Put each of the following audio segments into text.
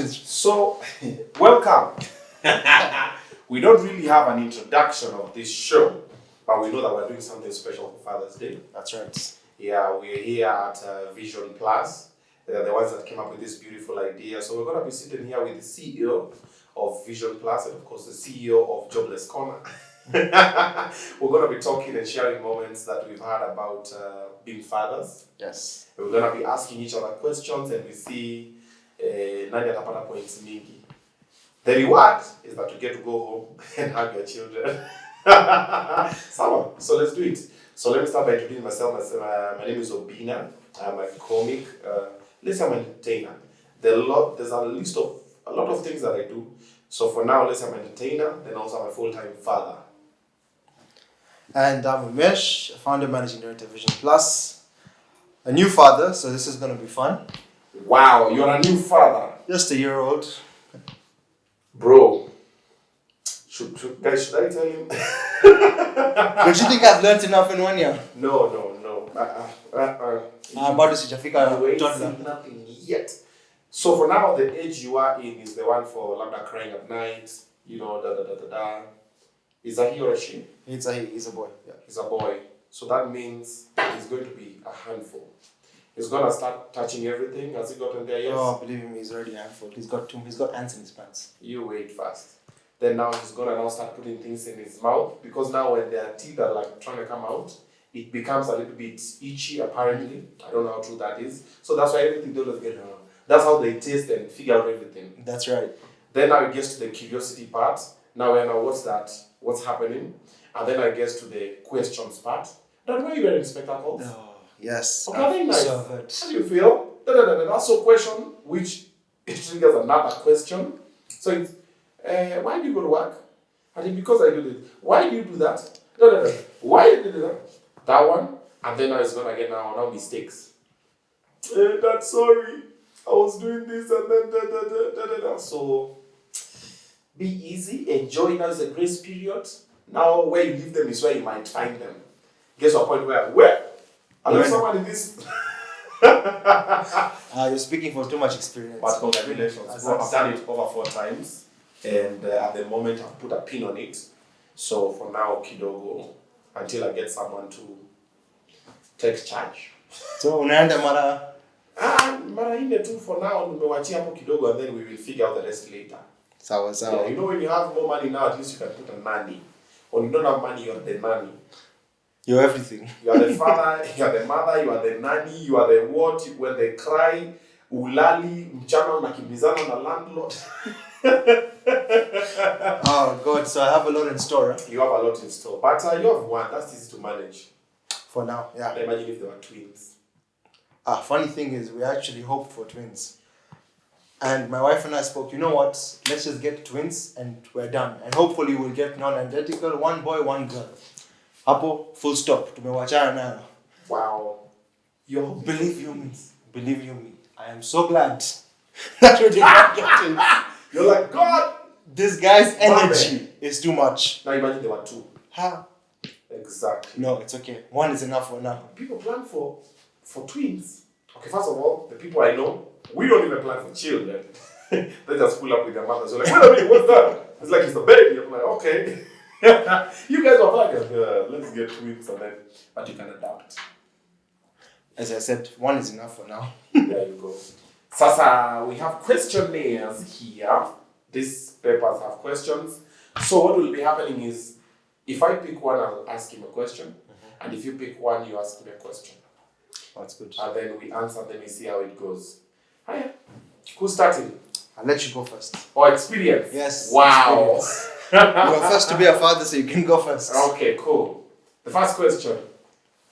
So, welcome. We don't really have an introduction of this show, but we know that we're doing something special for Father's Day. That's right. Yeah, we're here at Vision Plus. They're the ones that came up with this beautiful idea. So we're going to be sitting here with the CEO of Vision Plus and, of course, the CEO of Jobless Corner. We're going to be talking and sharing moments that we've had about being fathers. Yes. We're going to be asking each other questions and we see nani atapata points mingi. The reward is that you get to go home and hug your children. So let's do it. So let me start by introducing myself. My name is Obinna. I'm a comic. Let's say I'm an entertainer. There's a lot of things that I do. So for now, let's say I'm an entertainer. Then also I'm a full-time father. And I'm Umesh, founder, managing director of Vision Plus. A new father, so this is going to be fun. Wow, you're a new father. Just a year old. Bro. Should I tell him? Don't you think I've learned enough in 1 year? No. I'm about to see Jafika. You ain't seen nothing yet. So for now, the age you are in is the one for lambda crying at night, da. Is that he or a she? He's a boy. Yeah. He's a boy. So that means he's going to be a handful. He's gonna start touching everything. Has he gotten there? Yes. Oh, believe me, he's already a handful. He's got ants in his pants. You wait first. Then now he's gonna start putting things in his mouth because now when their teeth are like trying to come out, it becomes a little bit itchy apparently. I don't know how true that is. So that's why everything they always get wrong. That's how they taste and figure out everything. That's right. Then now it gets to the curiosity part. Now we know what's happening. And then I guess to the questions part. That's why you wearing spectacles. Oh, yes. Okay, very nice. So hurt. How do you feel? That's a question which it triggers another question. So it's, why do you go to work? I think because I do this. Why do you do that? Why do you do that? That one. And then now it's going to get now mistakes. That's sorry. I was doing this and then So be easy. Enjoy. Now is a grace period. Now where you leave them is where you might find them. Get to a point where? Unless someone in this... You're speaking for too much experience. But congratulations. I've done it over 4 times. And at the moment, I've put a pin on it. So for now, kidogo, until I get someone to take charge. So, unaenda mara? Mara ine tu for now, nimewachia hapo kidogo, and then we will figure out the rest later. Sawa. Yeah, you know when you have more money now, at least you can put a nanny. When you don't have money, you're the nanny. You're everything. You are the father, you are the mother, you are the nanny, you are the what, when they cry, ulali, mchana unakimbizana na landlord. Oh God, so I have a lot in store. Huh? You have a lot in store. But you have one, that's easy to manage. For now, yeah. Imagine if they were twins. Funny thing is, we actually hoped for twins. And my wife and I spoke, you know what, let's just get twins and we're done. And hopefully we'll get non-identical, 1 boy, 1 girl. Hapo, full stop. Tumewachana nayo. Wow. Believe you me, I am so glad that we did not get twins. You're like, God! This guy's energy is too much. Now imagine there were 2. How? Exactly. No, it's okay. 1 is enough for now. People plan for twins. Okay, first of all, the people I know, we don't even plan for children. They just pull up with their mothers. They're like, wait a minute, what's that? It's like, it's a baby. I'm like, okay. You guys are like, let's get twins and then, but you can adapt. As I said, 1 is enough for now. There you go. Sasa, we have questionnaires here. These papers have questions. So what will be happening is, if I pick one, I'll ask him a question. Mm-hmm. And if you pick one, you ask me a question. That's good. And then we answer, then we see how it goes. Hiya. Who's starting? I'll let you go first. Oh, experience. Yes. Wow. Experience. You're first to be a father, so you can go first. Okay, cool. The first question.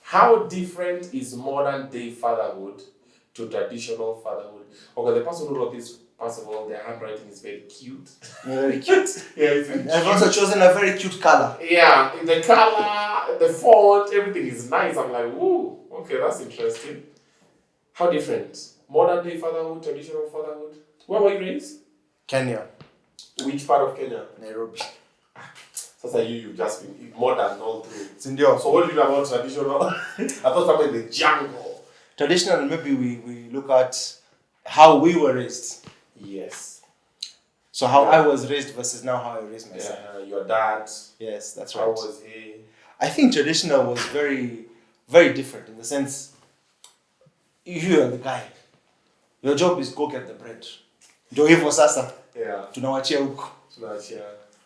How different is modern day fatherhood to traditional fatherhood? Okay, the person who wrote this, first of all, their handwriting is very cute. Very cute. Yeah, it's very I've also chosen a very cute color. Yeah, the color, the font, everything is nice. I'm like, woo, okay, that's interesting. How different? Modern day fatherhood, traditional fatherhood. Where were you raised? Kenya. Which part of Kenya? Nairobi. So you've just been modern all through. Sindio. So what do you know about traditional? I thought somewhere in the jungle. Traditional, maybe we look at how we were raised. Yes. So how Yeah. I was raised versus now how I raised my son. Yeah, your dad, Yes, that's how right. was he? I think traditional was very, very different in the sense you are the guy. Your job is go get the bread. Ndio hivyo sasa Yeah, tunawachia huko. yeah.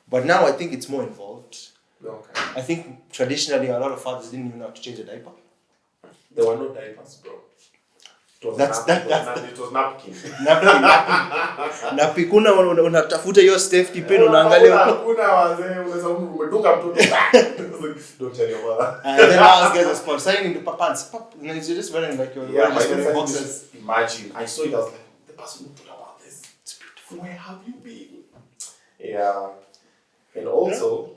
But now I think it's more involved. Okay. I think traditionally a lot of fathers didn't even know how to change a diaper. There were no diapers, bro. It was it was napkin. Na pikuna unatafuta hiyo safety pin unaangalia huko. Hakuna wazee unaweza umedunga mtoto. Don't tell your mother. And then last guys are sponsoring into pants. Pop, and you're just wearing like your Yeah, just my wearing boxes. boxes. Imagine, I saw it. I was like, the person who told about this. It's beautiful. Where have you been? Yeah, and also,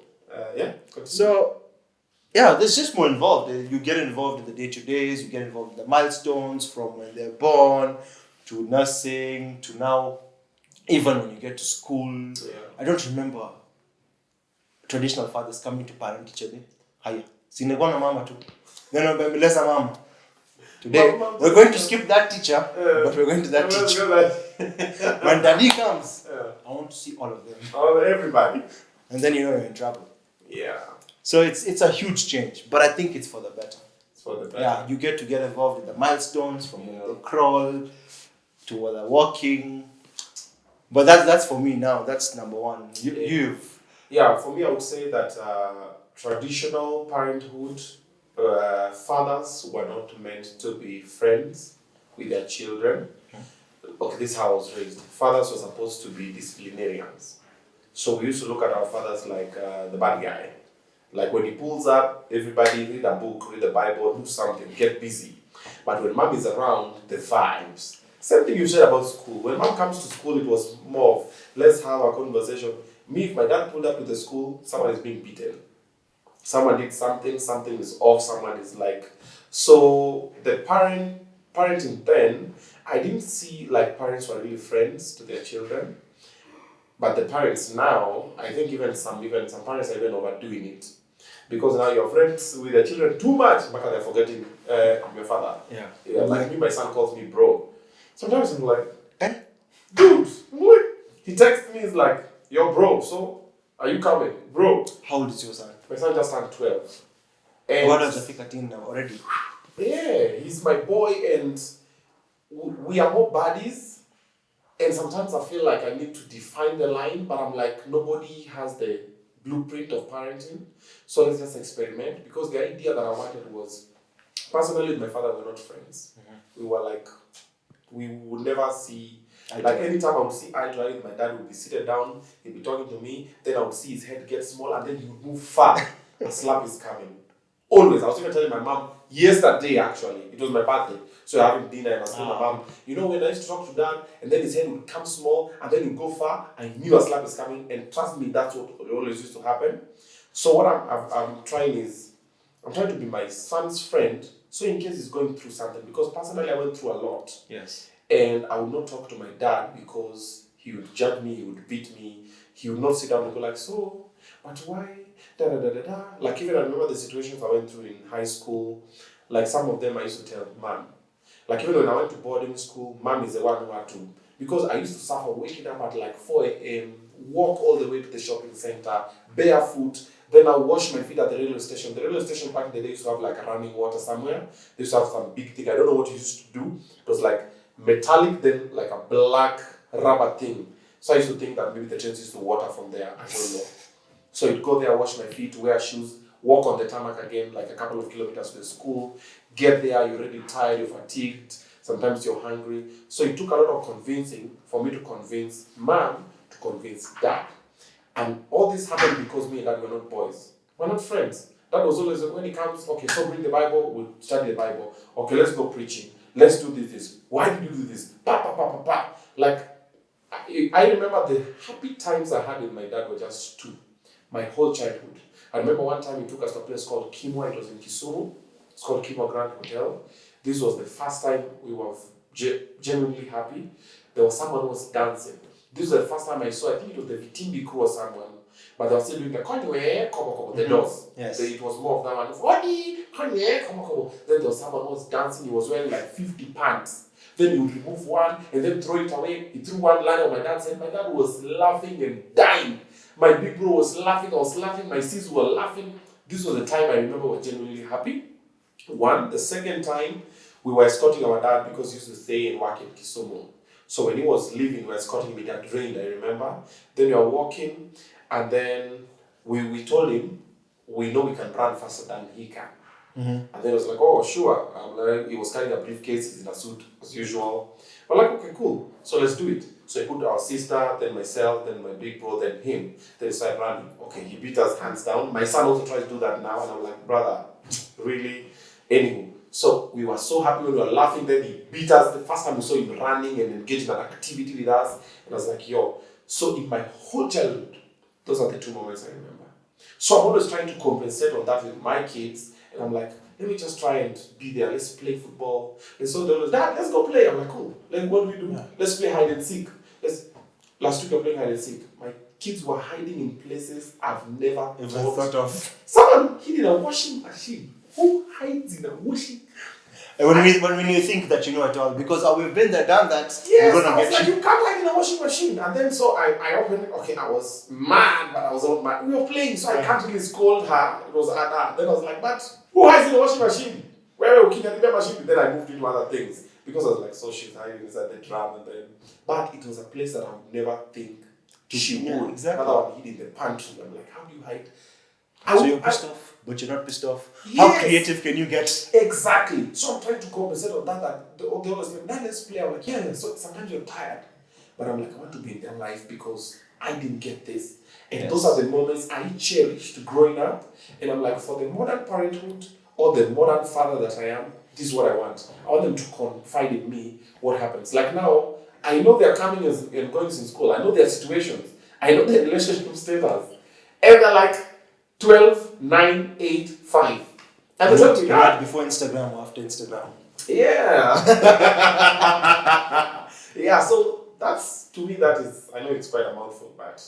yeah. Continue. So, yeah, there's just more involved. You get involved in the day-to-days. You get involved in the milestones from when they're born to nursing to now, even when you get to school. Yeah. I don't remember traditional fathers coming to parent-teacher day. Haya, sinekuwa na mama tu. Then mbeleza mama. Today, we're going to skip that teacher, but we're going to that teacher. When daddy comes, I want to see all of them. Everybody. And then you know you're in trouble. Yeah. So it's a huge change, but I think it's for the better. It's for the better. Yeah, you get to get involved in the milestones from when they crawl to when they're walking. But that's for me now. That's number one. Yeah, for me, I would say that traditional parenthood, fathers were not meant to be friends with their children. Okay, this is how I was raised. Fathers were supposed to be disciplinarians. So we used to look at our fathers like the bad guy. Like when he pulls up, everybody read a book, read the Bible, do something, get busy. But when mom is around, the vibes. Same thing you said about school. When mom comes to school, it was more of, let's have a conversation. Me, if my dad pulled up to the school, someone is being beaten. Someone did something, something is off, someone is like... So the parenting then, I didn't see like parents were really friends to their children. But the parents now, I think even some parents are even overdoing it. Because now you're friends with the children too much, because they're forgetting your father. Yeah. Like me, my son calls me bro. Sometimes I'm like, dude, what? He texts me, he's like, yo bro, so are you coming? Bro. How old is your son? My son just turned 12. And what does the 13 now already? Yeah, he's my boy and we are more buddies. And sometimes I feel like I need to define the line, but I'm like, nobody has the blueprint of parenting. So let's just experiment. Because the idea that I wanted was, personally with my father, we're not friends. Mm-hmm. We were like, we would never see, like anytime I would see eye to eye with my dad, would be seated down, he'd be talking to me, then I would see his head get small, and then he would move far. A slap is coming. Always. I was even telling my mom, yesterday actually, it was my birthday. So we're having dinner and I was telling my mom, you know, when I used to talk to dad, and then his head would come small, and then he'd go far, I knew a slap is coming, and trust me, that's what always used to happen. So what I'm trying is, I'm trying to be my son's friend, so in case he's going through something, because personally I went through a lot. Yes. And I would not talk to my dad because he would judge me, he would beat me, he would not sit down and go like, so, but why? Da da da da da. Like even I remember the situations I went through in high school, like some of them I used to tell mom. Like even when I went to boarding school, mom is the one who had to, because I used to suffer waking up at like 4 a.m., walk all the way to the shopping center, barefoot, then I wash my feet at the railway station. The railway station back in the day used to have like running water somewhere. They used to have some big thing. I don't know what you used to do. It was like metallic, then like a black rubber thing. So I used to think that maybe the trains used to water from there. I don't know. So you'd go there, wash my feet, wear shoes, walk on the tarmac again, like a couple of kilometers to the school. Get there, you're already tired, you're fatigued. Sometimes you're hungry. So it took a lot of convincing for me to convince mom to convince dad. And all this happened because me and dad were not boys. We're not friends. Dad was always, when he comes, okay, so bring the Bible, we'll study the Bible. Okay, let's go preaching. Let's do this. Why did you do this? Pa, pa, pa, pa, pa. Like, I remember the happy times I had with my dad were just two. My whole childhood. I remember one time he took us to a place called Kimwa. It was in Kisumu. It's called Kimwa Grand Hotel. This was the first time we were genuinely happy. There was someone who was dancing. This was the first time I saw, I think it was the Vitimbi crew or someone. But they were still doing the Conway, the doors. Yes. It was more of that one. Conway, then there was someone who was dancing, he was wearing like 50 pants. Then he would remove one and then throw it away. He threw one line on my dad's head. My dad was laughing and dying. My big bro was laughing, I was laughing, my sis were laughing. This was the time I remember we were genuinely happy. One. The second time, we were escorting our dad because he used to stay and work in Kisumu. So when he was leaving, we were escorting him. It had rained, I remember. Then we were walking, and then we told him, we know we can run faster than he can. And then he was like, oh, sure. He was carrying a briefcase, he's in a suit, as usual. We're like, okay, cool. So let's do it. So he put our sister, then myself, then my big bro, then him. Then he started running. Okay, he beat us hands down. My son also tries to do that now, and I'm like, brother, really? Anywho, so we were so happy when we were laughing. Then he beat us. The first time we saw him running and engaging in an activity with us, and I was like, yo. So in my whole childhood, those are the two moments I remember. So I'm always trying to compensate on that with my kids, and I'm like, let me just try and be there. Let's play football. And so they was, Dad, let's go play. I'm like, cool. Like, what do we do? Yeah. Let's play hide and seek. Last week we were playing hide and seek. My kids were hiding in places I've never thought of. Someone hid in a washing machine. Who hides in a washing? And when you think that you know it all, because we've been there, done that. Yes, I was like, you can't hide in a washing machine. And then so I opened it. Okay, I was mad, but I was not mad. We were playing, so I can't really scold her. It was Anna. Then I was like, but who hides in the washing machine? Where are we keeping the machine? Then I moved into other things. Because I was like, so she's hiding inside the drum, and then. But it was a place that I would never think she would. Exactly. Another one hid in the pantry. I'm like, how do you hide? So you're pissed off, but you're not pissed off. Yes. How creative can you get? Exactly. So I'm trying to compensate on that. They always say, Dad, let's play. I'm like, yeah. So sometimes you're tired. But I'm like, I want to be in their life because I didn't get this. And those are the moments I cherished growing up. And I'm like, for the modern parenthood or the modern father that I am, this is what I want. I want them to confide in me what happens. Like now, I know they're coming and going in school. I know their situations. I know their relationship status. And they're like 12, 9, 8, 5. And they tell me that. Before Instagram or after Instagram? Yeah. Yeah, so that's, to me, that is, I know it's quite a mouthful, but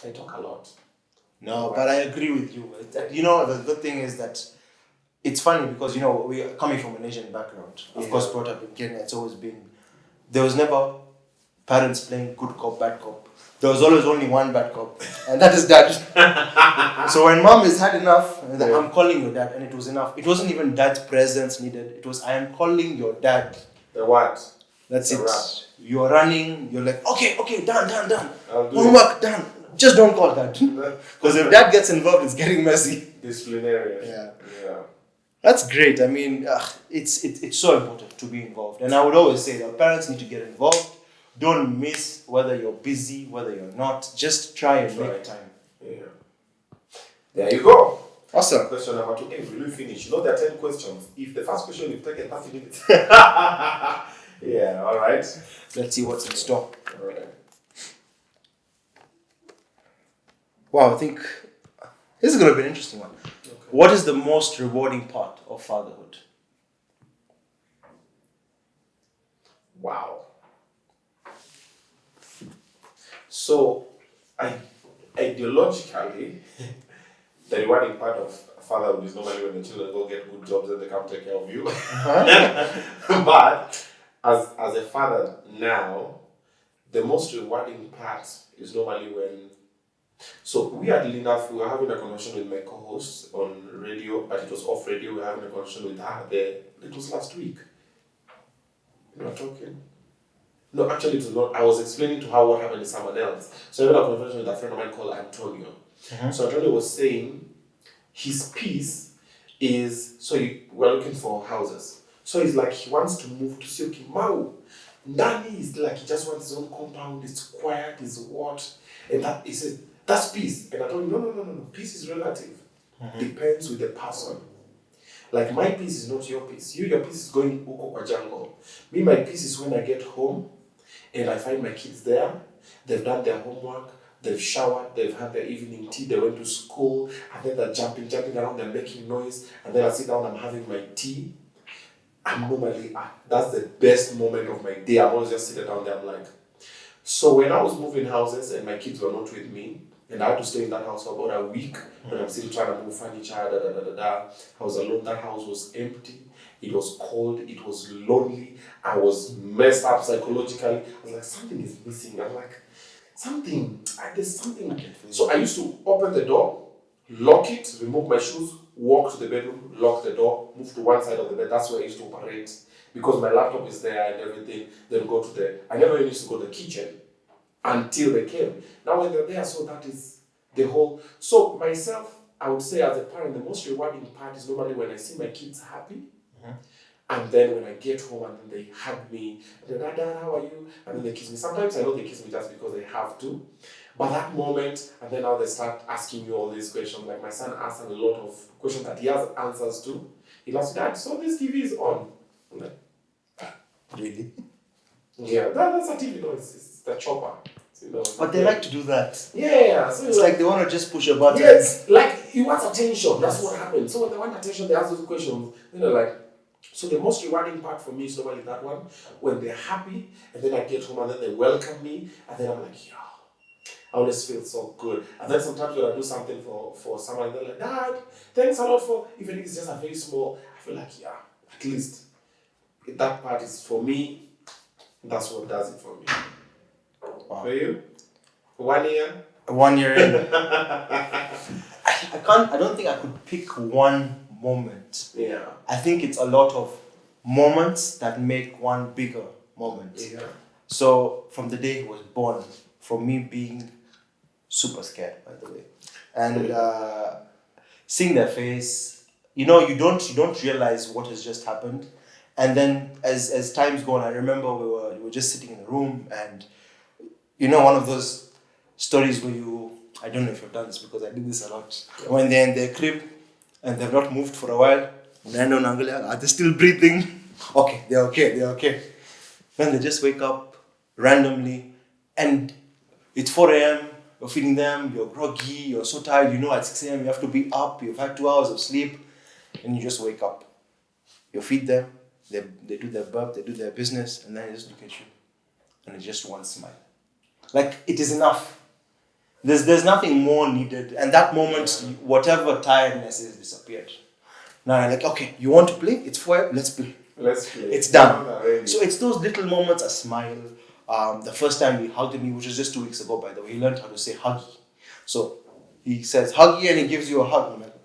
I talk a lot. No, but I agree with you. You know, the good thing is that it's funny because, you know, we are coming from an Asian background. Of course, brought up in Kenya, it's always been, there was never parents playing good cop, bad cop. There was always only one bad cop, and that is dad. So when mom has had enough, I'm calling your dad, and it was enough. It wasn't even dad's presence needed. It was, I am calling your dad. The what? That's it. You are running, you're like, okay, done. Homework, done. Just don't call dad. Because if dad gets involved, it's getting messy. Disciplinary. Yeah. That's great. I mean, it's so important to be involved. And I would always say that parents need to get involved. Don't miss whether you're busy, whether you're not. Just try and make time. Yeah. There you go. Awesome. Question number 2. Hey, will we finish? You know there are 10 questions. If the first question you've taken 30 minutes. Yeah, all right. Let's see what's in store. All right. Wow, I think this is going to be an interesting one. Okay. What is the most rewarding part of fatherhood? Wow. So, ideologically, the rewarding part of fatherhood is normally when the children go get good jobs and they come take care of you. But as a father now, the most rewarding part is normally when. So weirdly enough, we were having a conversation with my co-host on radio, but it was off radio. We were having a conversation with her there. It was last week. We were talking. No, actually it was not. I was explaining to her what happened to someone else. So I had a conversation with a friend of mine called Antonio. So Antonio was saying his piece is, we're looking for houses. So he's like, he wants to move to Syokimau. Ndani is like, he just wants his own compound, it's quiet, it's what. And that, he said, that's peace. And I told him, no. Peace is relative. Depends with the person. Like my peace is not your peace. Your peace is going uko kwa jungle. Me, my peace is when I get home and I find my kids there. They've done their homework. They've showered. They've had their evening tea. They went to school. And then they're jumping around. They're making noise. And then I sit down. I'm having my tea. I'm normally, that's the best moment of my day. I'm always just sitting down there. I'm like, so when I was moving houses and my kids were not with me, And I had to stay in that house for about a week. And I'm still trying to move furniture, I was alone. That house was empty. It was cold. It was lonely. I was messed up psychologically. I was like, something is missing. I'm like, there's something. So I used to open the door, lock it, remove my shoes, walk to the bedroom, lock the door, move to one side of the bed. That's where I used to operate. Because my laptop is there and everything. Then go to I never even used to go to the kitchen until they came. Now when they're there, so that is the whole. So myself, I would say as a parent, the most rewarding part is normally when I see my kids happy. And then when I get home and then they hug me, they're like, Dad, how are you? And then they kiss me. Sometimes I know they kiss me just because they have to. But that moment, and then now they start asking me all these questions. Like my son asks a lot of questions that he has answers to. He asks, Dad, so this TV is on. I'm like, Really? yeah, that's a TV. No, it's the chopper. But they like to do that. Yeah. So it's like they want to just push a button. Yes, like he wants attention. That's what happens. So when they want attention, they ask those questions. Like, so the most rewarding part for me is normally that one, when they're happy, and then I get home and then they welcome me, and then I'm like, yeah, I always feel so good. And then sometimes when I do something for someone, and they're like, Dad, thanks a lot for, even if it's just a very small, I feel like, yeah, at least that part is for me, that's what does it for me. Wow. For you? 1 year? 1 year in. I don't think I could pick one moment. Yeah. I think it's a lot of moments that make one bigger moment. Yeah. So from the day he was born, from me being super scared, by the way, and seeing their face, you don't realize what has just happened, and then as time's gone, I remember we were just sitting in the room, and one of those stories where I don't know if you've done this because I did this a lot. When they're in their crib and they've not moved for a while, are they still breathing? Okay, they're okay. Then they just wake up randomly and it's 4 a.m., you're feeding them, you're groggy, you're so tired, at 6 a.m. you have to be up, you've had 2 hours of sleep, and you just wake up. You feed them, they do their burp, they do their business, and then they just look at you. And it's just one smile. Like, it is enough. There's nothing more needed. And that moment, whatever tiredness is disappeared. Now I'm like, okay, you want to play? It's 4 a.m., let's play. It's done. So it's those little moments, a smile. The first time he hugged me, which was just 2 weeks ago, by the way, he learned how to say huggy. So he says huggy and he gives you a hug. Like,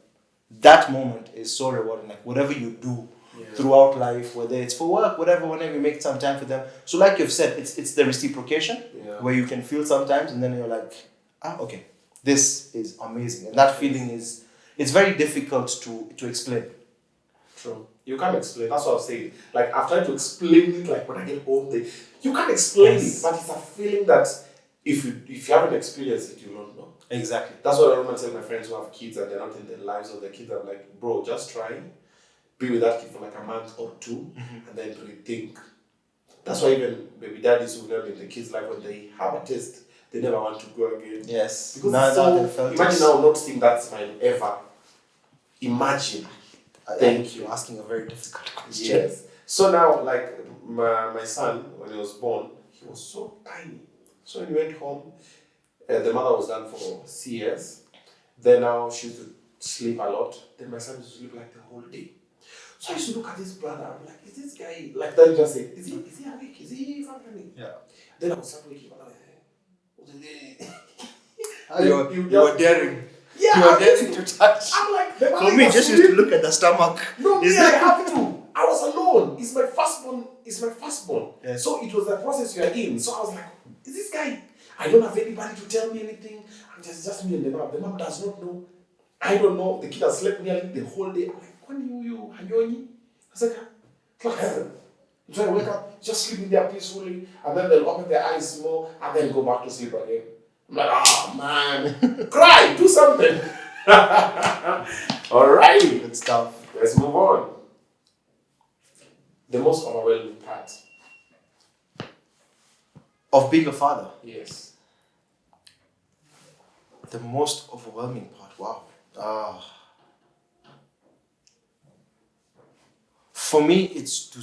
that moment is so rewarding. Like whatever you do throughout life, whether it's for work, whenever you make some time for them. So like you've said, it's the reciprocation where you can feel sometimes and then you're like, okay, this is amazing. And that feeling it's very difficult to explain. True. You can't explain. That's what I'm saying. Like I've tried to explain it. Like when I get home, you can't explain it, but it's a feeling that if you haven't experienced it, you don't know. Exactly. That's what I remember telling my friends who have kids and they're not in the lives of the kids. I'm like, bro, just try, be with that kid for like a month or two, and then rethink. That's why even baby daddies who never in the kids' life when they have a taste, they never want to go again. Yes. Because imagine now not seeing that smile ever. Imagine. Thank you. You're asking a very difficult question. Yes. So now, like my son, when he was born, he was so tiny. So when he went home, the mother was done for CS. Then now she used to sleep a lot. Then my son used to sleep like the whole day. So I used to look at this brother. I'm like, is this guy like that? Just say, is he awake? Is he functioning? Yeah. Then I would start waking up. You were daring. Yeah, you were daring to touch. I'm like, for me, just used to look at the stomach. No, I have to. I was alone. It's my firstborn. Yeah. So it was the process you are in. So I was like, is this guy? I don't have anybody to tell me anything. I'm just me and the mom. The mom does not know. I don't know. The kid has slept nearly the whole day. I'm like, when you Hanyoni? I was like, it's like heaven. So I wake up, just sleeping there peacefully, and then they'll open their eyes more, and then go back to sleep again. I'm like, oh man, cry, do something. All right, good stuff. Let's move on. The most overwhelming part of being a father. Yes. The most overwhelming part. Wow. For me, it's to.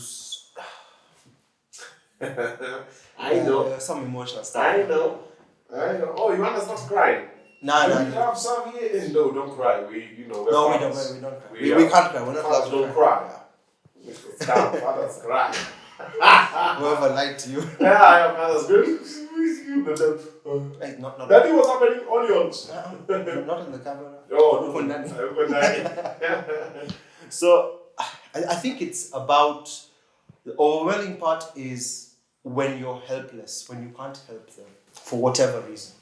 I know. Some emotional stuff. I know. Oh, you want us not crying? Nah, Do nah. we have some here? No, don't cry. We're No, we fathers. don't cry. We We can't cry. We're not allowed fathers to don't cry. cry. Stop, fathers cry. Whoever lied to you. Yeah, I have fathers good. Hey, not. Daddy was happening onions. Not on the camera. Oh, Uko no. ndani. So, I think it's about the overwhelming part is when you're helpless, when you can't help them for whatever reason.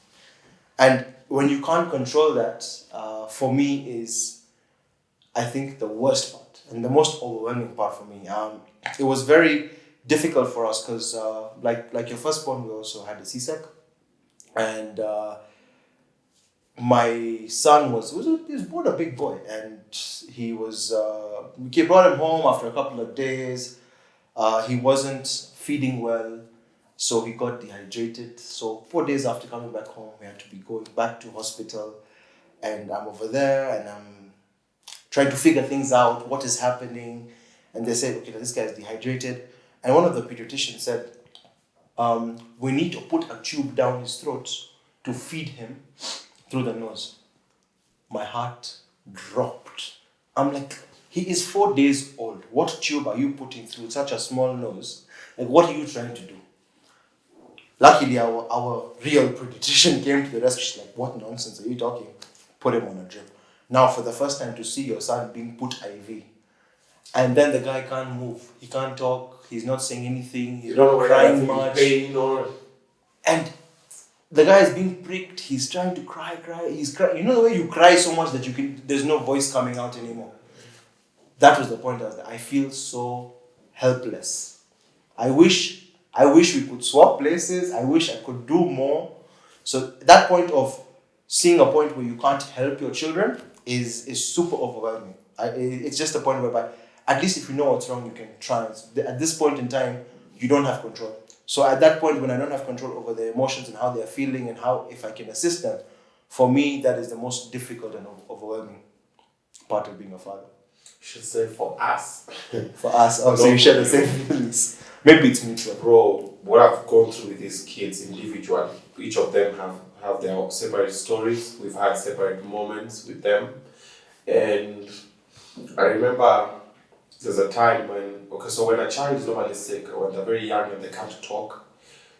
And when you can't control that, for me is, I think, the worst part and the most overwhelming part for me. It was very difficult for us because, like your firstborn, we also had a C-sec, and my son he was born a big boy, and he was we brought him home after a couple of days. He wasn't feeding well, so he got dehydrated. So 4 days after coming back home, we had to be going back to hospital, and I'm over there and I'm trying to figure things out, what is happening. And they said, okay, this guy is dehydrated. And one of the pediatricians said, we need to put a tube down his throat to feed him through the nose. My heart dropped. I'm like, he is 4 days old. What tube are you putting through such a small nose? Like, what are you trying to do? Luckily, our real pediatrician came to the rescue. She's like, what nonsense are you talking? Put him on a drip. Now, for the first time to see your son being put IV. And then the guy can't move. He can't talk. He's not saying anything. He's not crying much. Pain or... And the guy is being pricked. He's trying to cry. He's crying. You know the way you cry so much that there's no voice coming out anymore. That was the point. I feel so helpless. I wish we could swap places. I wish I could do more. So that point of seeing a point where you can't help your children is super overwhelming. It's just a point whereby at least if you know what's wrong, you can try. At this point in time, you don't have control. So at that point, when I don't have control over their emotions and how they're feeling and how if I can assist them, for me, that is the most difficult and overwhelming part of being a father. You should say for us. For us. Oh, so you share the same feelings. Maybe it's mutual. Bro, what I've gone through with these kids individually, each of them have their separate stories. We've had separate moments with them. And I remember there's a time when a child is normally sick or when they're very young and they can't talk,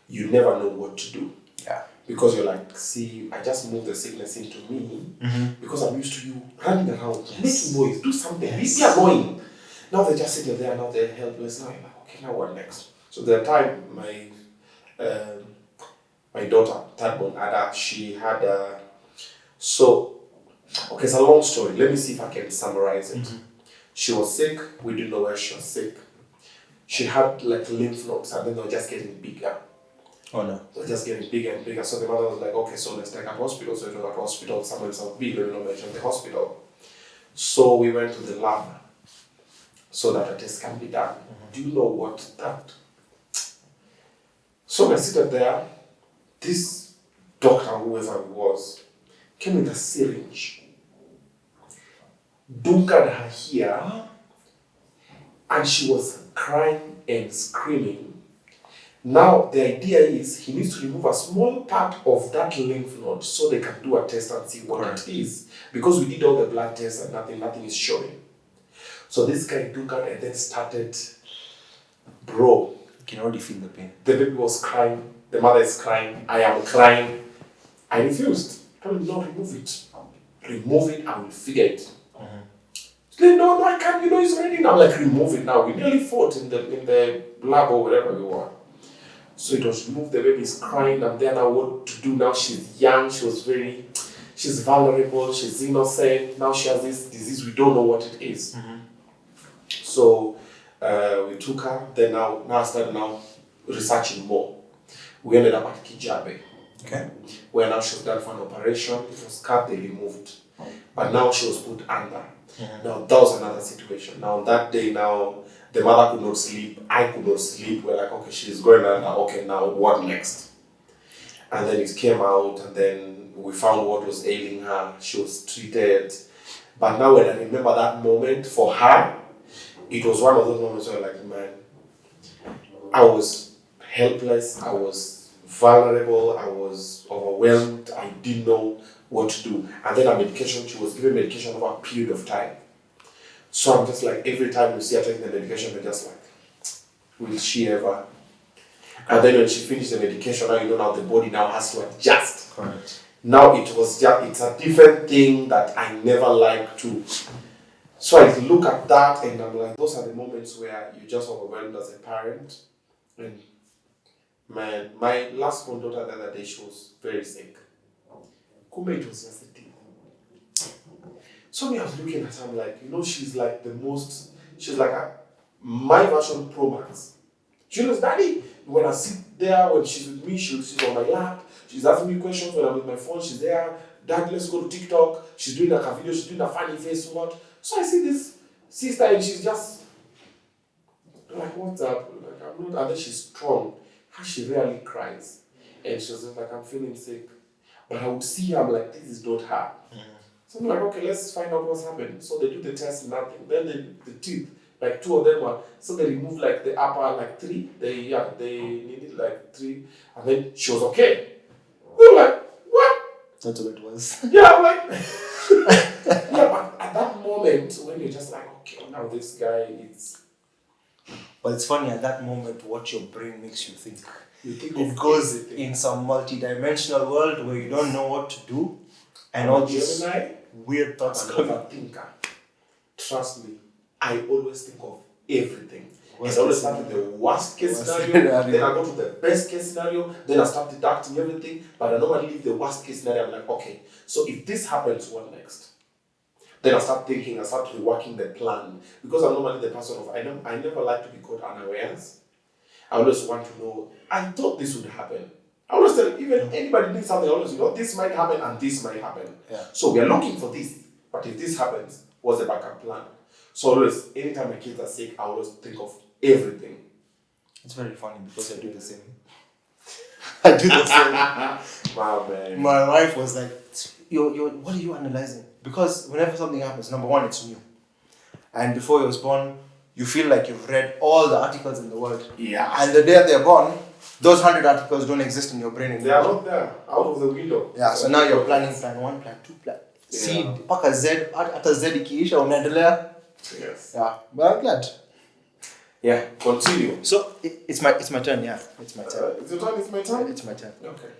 you never know what to do. Yeah. Because you're like, see, I just moved the sickness into me because I'm used to you running around, making noise, do something, be annoying. Now they're just sitting there, now they're helpless. Now you're like, okay, now what next? So the time my daughter, third born Ada, she had it's a long story. Let me see if I can summarize it. She was sick. We didn't know where she was sick. She had like lymph nodes and then they were just getting bigger. Oh no. They were just getting bigger and bigger. So the mother was like, okay, so let's take her to hospital. So we took her to hospital somewhere in South B. Let me not mention the hospital. So we went to the lab so that a test can be done. Do you know what that? So I seated there. This doctor, whoever it was, came with a syringe, bunkered her here, and she was crying and screaming. Now, the idea is he needs to remove a small part of that lymph node so they can do a test and see what it is. Because we did all the blood tests and nothing is showing. So this guy bunkered and then started, bro. You can already feel the pain. The baby was crying, the mother is crying, I am crying. I refused. I told him, no, remove it. Remove it, I will figure it. He said, no, I can't, it's already now. Like, remove it now. We nearly fought in the lab or wherever we were. So it was removed, the baby is crying, I'm there now, what to do now? She's young, she's vulnerable, she's innocent. Now she has this disease, we don't know what it is. So we took her, then now I started researching more. We ended up at Kijabe. Okay. Where now she was done for an operation, it was cut, they removed. But now she was put under. Now that was another situation. Now that day the mother could not sleep, I could not sleep. We're like, okay, she's going under, okay, now what next? And then it came out and then we found what was ailing her. She was treated. But now when I remember that moment for her, it was one of those moments where like, man, I was helpless, I was vulnerable, I was overwhelmed, I didn't know what to do. And then her medication, she was given medication over a period of time. So I'm just like, every time you see her taking the medication, you're just like, will she ever? And then when she finished the medication, now now the body now has to adjust. Correct. Now it's a different thing that I never like to. So I look at that and I'm like, those are the moments where you're just overwhelmed as a parent. And man, my last born daughter the other day, she was very sick. Kume, it was just a thing. So me, I was looking at her, I'm like, she's like she's like my version Pro Max. She knows, Daddy, when I sit there, when she's with me, she's on my lap, she's asking me questions when I'm with my phone, she's there. Dad, let's go to TikTok. She's doing a video, she's doing a funny face, what? So I see this sister and she's just like, what's up? Like, I'm not, and then she's strong. How she rarely cries. And she's just like, I'm feeling sick. But I would see her, I'm like, this is not her. So I'm like, okay, let's find out what's happened. So they do the test, nothing. Then the teeth, like 2 of them were, so they remove like the upper, like 3. They needed like 3. And then she was okay. We were like, what? That's what it was. Yeah, I'm like, yeah, but at that moment, when you're just like, okay, now this guy is. But it's funny, at that moment, what your brain makes you think. You think It of goes everything. in some multi-dimensional world where you don't know what to do. And all these weird thoughts I'm come. an overthinker. Trust me, I always think of everything. Worst I always case start with the worst case Worst scenario, scenario. then I go to the best case scenario, then I start deducting everything, but I normally leave the worst case scenario. I'm like, okay, so if this happens, what next? Then I start thinking, I start reworking the plan. Because I'm normally the person of, I never like to be caught unawares. I always want to know, I thought this would happen. I always tell, even anybody needs something, I always, this might happen and this might happen. Yeah. So we are looking for this, but if this happens, what's the backup plan? So always, anytime my kids are sick, I always think of everything. It's very funny because I do the same. I do the same. Wow, man. My wife was like, what are you analyzing? Because whenever something happens, number one, it's new. And before he was born, you feel like you've read all the articles in the world. Yeah. And the day they're born, those 100 articles don't exist in your brain anymore. They are not there, out of the window. Yeah, so now you're planning plan 1, plan 2, plan C, paka Z, hata Z ikiisha unaendelea. Yes. Yeah, but I'm glad. Yeah, continue. So it's my turn, yeah. It's my turn. It's your turn, it's my turn? It's my turn. Okay.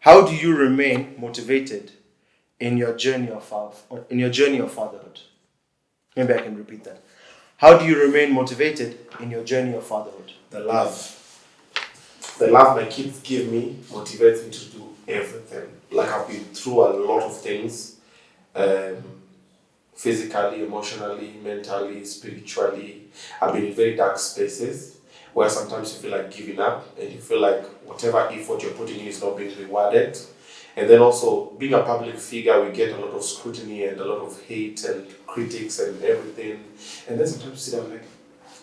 How do you remain motivated in your journey of fatherhood? Maybe I can repeat that. How do you remain motivated in your journey of fatherhood? The love. The love my kids give me motivates me to do everything. Like I've been through a lot of things, physically, emotionally, mentally, spiritually. I've been in very dark spaces where sometimes you feel like giving up and you feel like whatever effort you're putting in is not being rewarded. And then also, being a public figure, we get a lot of scrutiny and a lot of hate and critics and everything. And then sometimes you sit down like,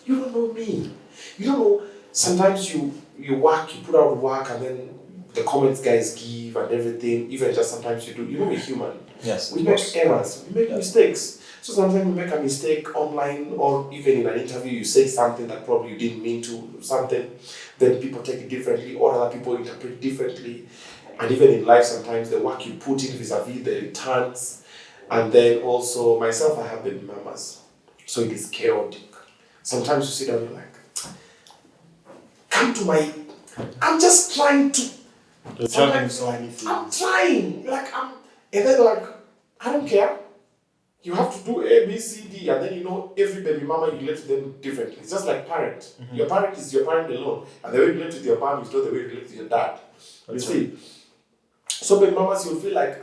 you don't know me. You don't know. Sometimes you work, you put out work, and then the comments guys give and everything. Even just sometimes you do. You know, we're human. Yes. We make errors. We make mistakes. So sometimes we make a mistake online or even in an interview, you say something that probably you didn't mean to, something. Then people take it differently or other people interpret it differently. And even in life, sometimes the work you put in vis-a-vis the returns. And then also, myself, I have baby mamas. So it is chaotic. Sometimes you sit down and you're like, I'm just trying to. You're trying so many things. I'm trying. And then I don't care. You have to do A, B, C, D. And then every baby mama, you relate to them differently. It's just like parent. Mm-hmm. Your parent is your parent alone. And the way you relate to your mom is not the way you relate to your dad. That's you see? So baby mamas, you'll feel like,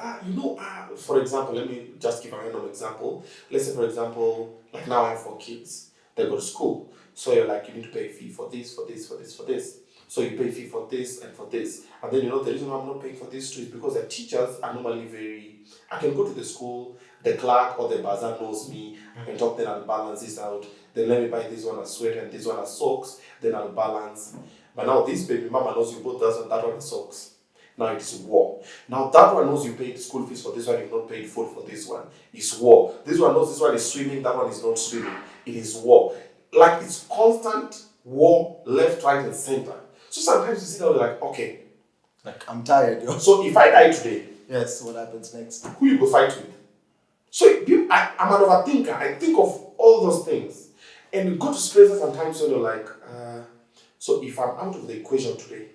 for example, let me just give a random example. Let's say, for example, like now I have 4 kids. They go to school. So you're like, you need to pay a fee for this, for this, for this, for this. So you pay a fee for this and for this. And then the reason why I'm not paying for these two is because the teachers are normally I can go to the school, the clerk or the bazaar knows me, I can talk, then I'll balance this out. Then let me buy this one as sweater and this one as socks, then I'll balance. But now this baby mama knows you bought that one as socks. Now it's war. Now that one knows you paid school fees for this one, you've not paid food for this one. It's war. This one knows this one is swimming, that one is not swimming. It is war. Like it's constant war, left, right, and center. So sometimes you sit down like, okay, Like, I'm tired, yo. So if I die today, Yes, what happens next? who you go fight with? So I'm an overthinker. I think of all those things. And you go to spaces sometimes when you're like, so if I'm out of the equation today,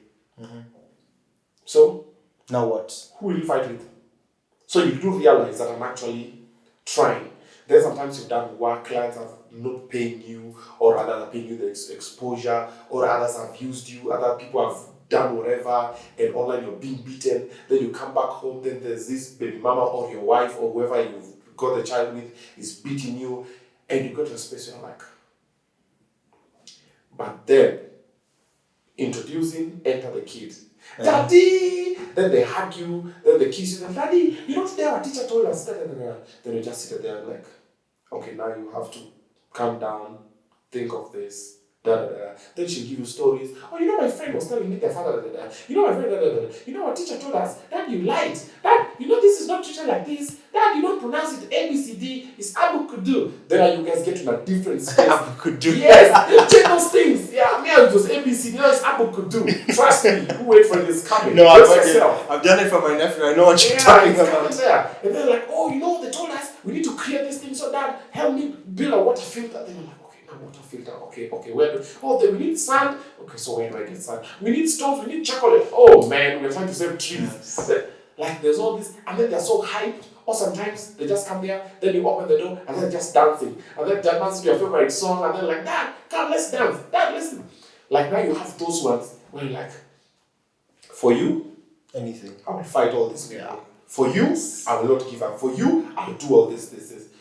so Now what? who will you fight with? So you do realize that I'm actually trying. Then sometimes you've done work, clients are not paying you, or others are paying you the exposure, or others have used you, other people have done whatever, and online you're being beaten. Then you come back home, then there's this baby mama or your wife or whoever you've got the child with is beating you, and you go to a space where you're like, but then enter the kid. Daddy! Then they hug you, then they kiss you, then Daddy, you know today our teacher told us that. Then you just sit there and like, okay, now you have to calm down, think of this. Then she'll give you stories. Oh, you know, my friend was telling me their father. You know, my friend. You know, our teacher told us that you lied. That you know, this is not treated like this. That you don't pronounce it A B C D. It's Abu Kudu. Then you guys get to a different space. Abu Kudu. Yes, you check those things. Yeah, me it was A B C D. Now it's Abu Kudu. Trust me. Who wait for this coming? No, I've done it for my nephew. I know what you're talking about. There. And they're like, oh, you know, they told us we need to create this thing. So Dad, help me build a water filter. Then I'm like, water filter, okay, we need sand, okay, so where do I get sand? We need stones, we need chocolate, oh man, we're trying to save trees. Yes. Like there's all this, and then they're so hyped, or sometimes they just come there, then you open the door, and they're just dancing, and then they're dancing your favorite song, and then like, Dad, come, let's dance, Dad, listen. Like now you have those ones where you're like, for you, anything. I will fight all this. Yeah. For you, I will not give up. For you, I will do all this.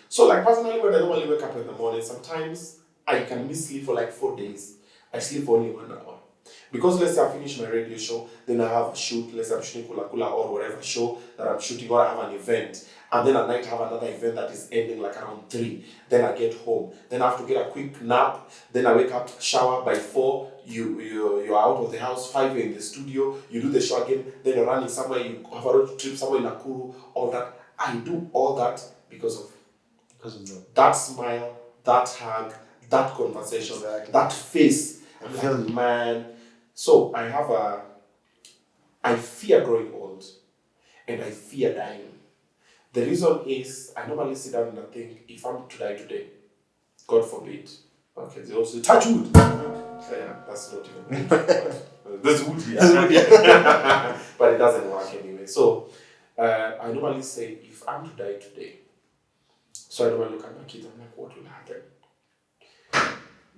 So like personally, when I normally wake up in the morning, sometimes I can miss sleep for like 4 days. I sleep for only 1 hour. Because let's say I finish my radio show, then I have a shoot, let's say I'm shooting Kula Kula or whatever show that I'm shooting, or I have an event. And then at night I have another event that is ending like around 3. Then I get home. Then I have to get a quick nap. Then I wake up, shower by 4. You're out of the house, 5 you're in the studio, you do the show again, then you're running somewhere, you have a road trip somewhere in Nakuru, all that. I do all that because of that smile, that hug, that conversation, that face. I'm like, man. So I fear growing old and I fear dying. The reason is I normally sit down and I think, if I'm to die today, God forbid. Okay, they also touch wood. Yeah, that's not even good. There's wood here. But it doesn't work anyway. So I normally say, if I'm to die today, so I normally look at my kids, I'm like, what will happen?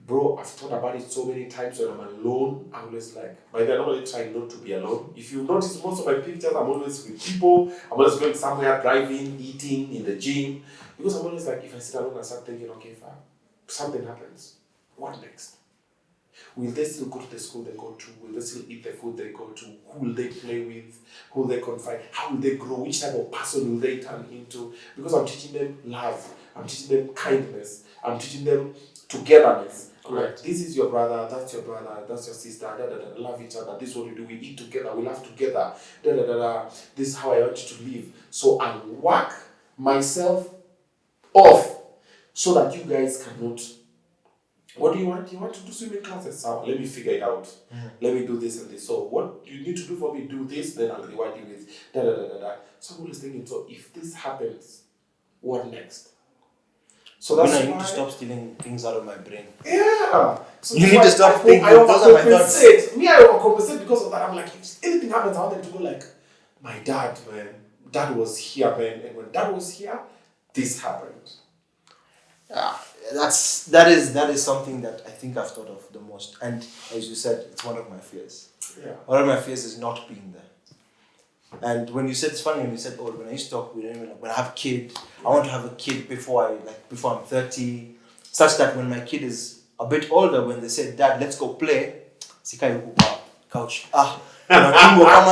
Bro, I've thought about it so many times when I'm alone. I'm always like, by then I normally try not to be alone. If you notice most of my pictures, I'm always with people. I'm always going somewhere, driving, eating, in the gym. Because I'm always like, if I sit alone, I start thinking, okay, if something happens, what next? Will they still go to the school they go to? Will they still eat the food they go to? Who will they play with? Who will they confide? How will they grow? Which type of person will they turn into? Because I'm teaching them love. I'm teaching them kindness. I'm teaching them togetherness. Like, this is your brother, that's your sister, love each other, this is what we do, we eat together, we laugh together, this is how I want you to live. So I work myself off so that you guys cannot. What do you want? You want to do swimming classes? So let me figure it out. Let me do this and this. So what you need to do for me, do this, then I'll reward you with So I'm always thinking, so if this happens, what next? So that's why I need to stop stealing things out of my brain. Yeah. So you need to stop thinking. I overcompensate. Me, I overcompensate because of that. I'm like, if anything happens, I want them to go like, my dad, man. Dad was here, man. And when dad was here, this happened. That is something that I think I've thought of the most. And as you said, it's one of my fears. Yeah. One of my fears is not being there. And when you said, it's funny when you said, when I used to talk with him, when I have a kid, I want to have a kid before I'm 30, such that when my kid is a bit older, when they say, Dad, let's go play, sika yuko kwa couch. Kingo kama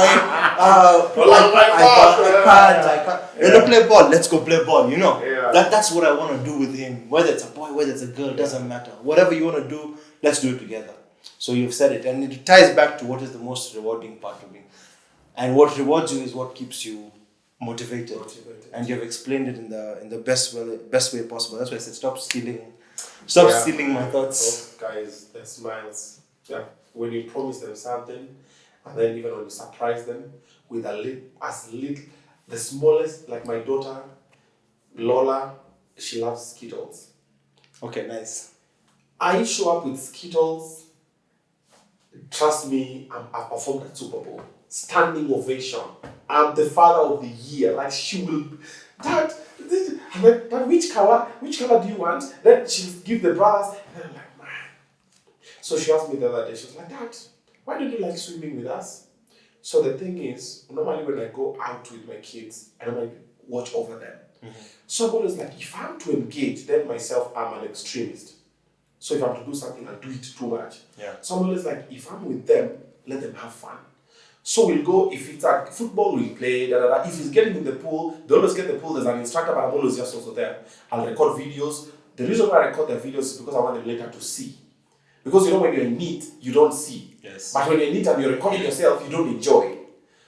I can't. You don't play ball, let's go play ball, you know. Yeah. That's what I want to do with him. Whether it's a boy, whether it's a girl, doesn't matter. Whatever you want to do, let's do it together. So you've said it. And it ties back to what is the most rewarding part of being. And what rewards you is what keeps you motivated. And you've explained it in the best way possible. That's why I said stop stealing my thoughts. Those guys, their smiles. Yeah. When you promise them something And then even when you surprise them with the smallest, like my daughter, Lola, she loves Skittles. Okay, nice. I show up with Skittles. Trust me, I performed at Super Bowl. Standing ovation. I'm the father of the year. Like she will, Dad, I'm like, Dad, which color? Which color do you want? Then she'll give the brothers. And I'm like, man. So she asked me the other day, she was like, Dad, why don't you like swimming with us? So the thing is, normally when I go out with my kids, I normally watch over them. So I'm always like, if I'm to engage, then myself, I'm an extremist. So if I'm to do something, I do it too much. Yeah. So I'm always like, if I'm with them, let them have fun. So we'll go, if it's at football, we'll play, If he's getting in the pool, they always get the pool, there's an instructor, but I'm always just also there. I'll record videos. The reason why I record the videos is because I want them later to see. Because you know when you're in NEET, you don't see. Yes. But when you're in NEET and you're recording yourself, you don't enjoy.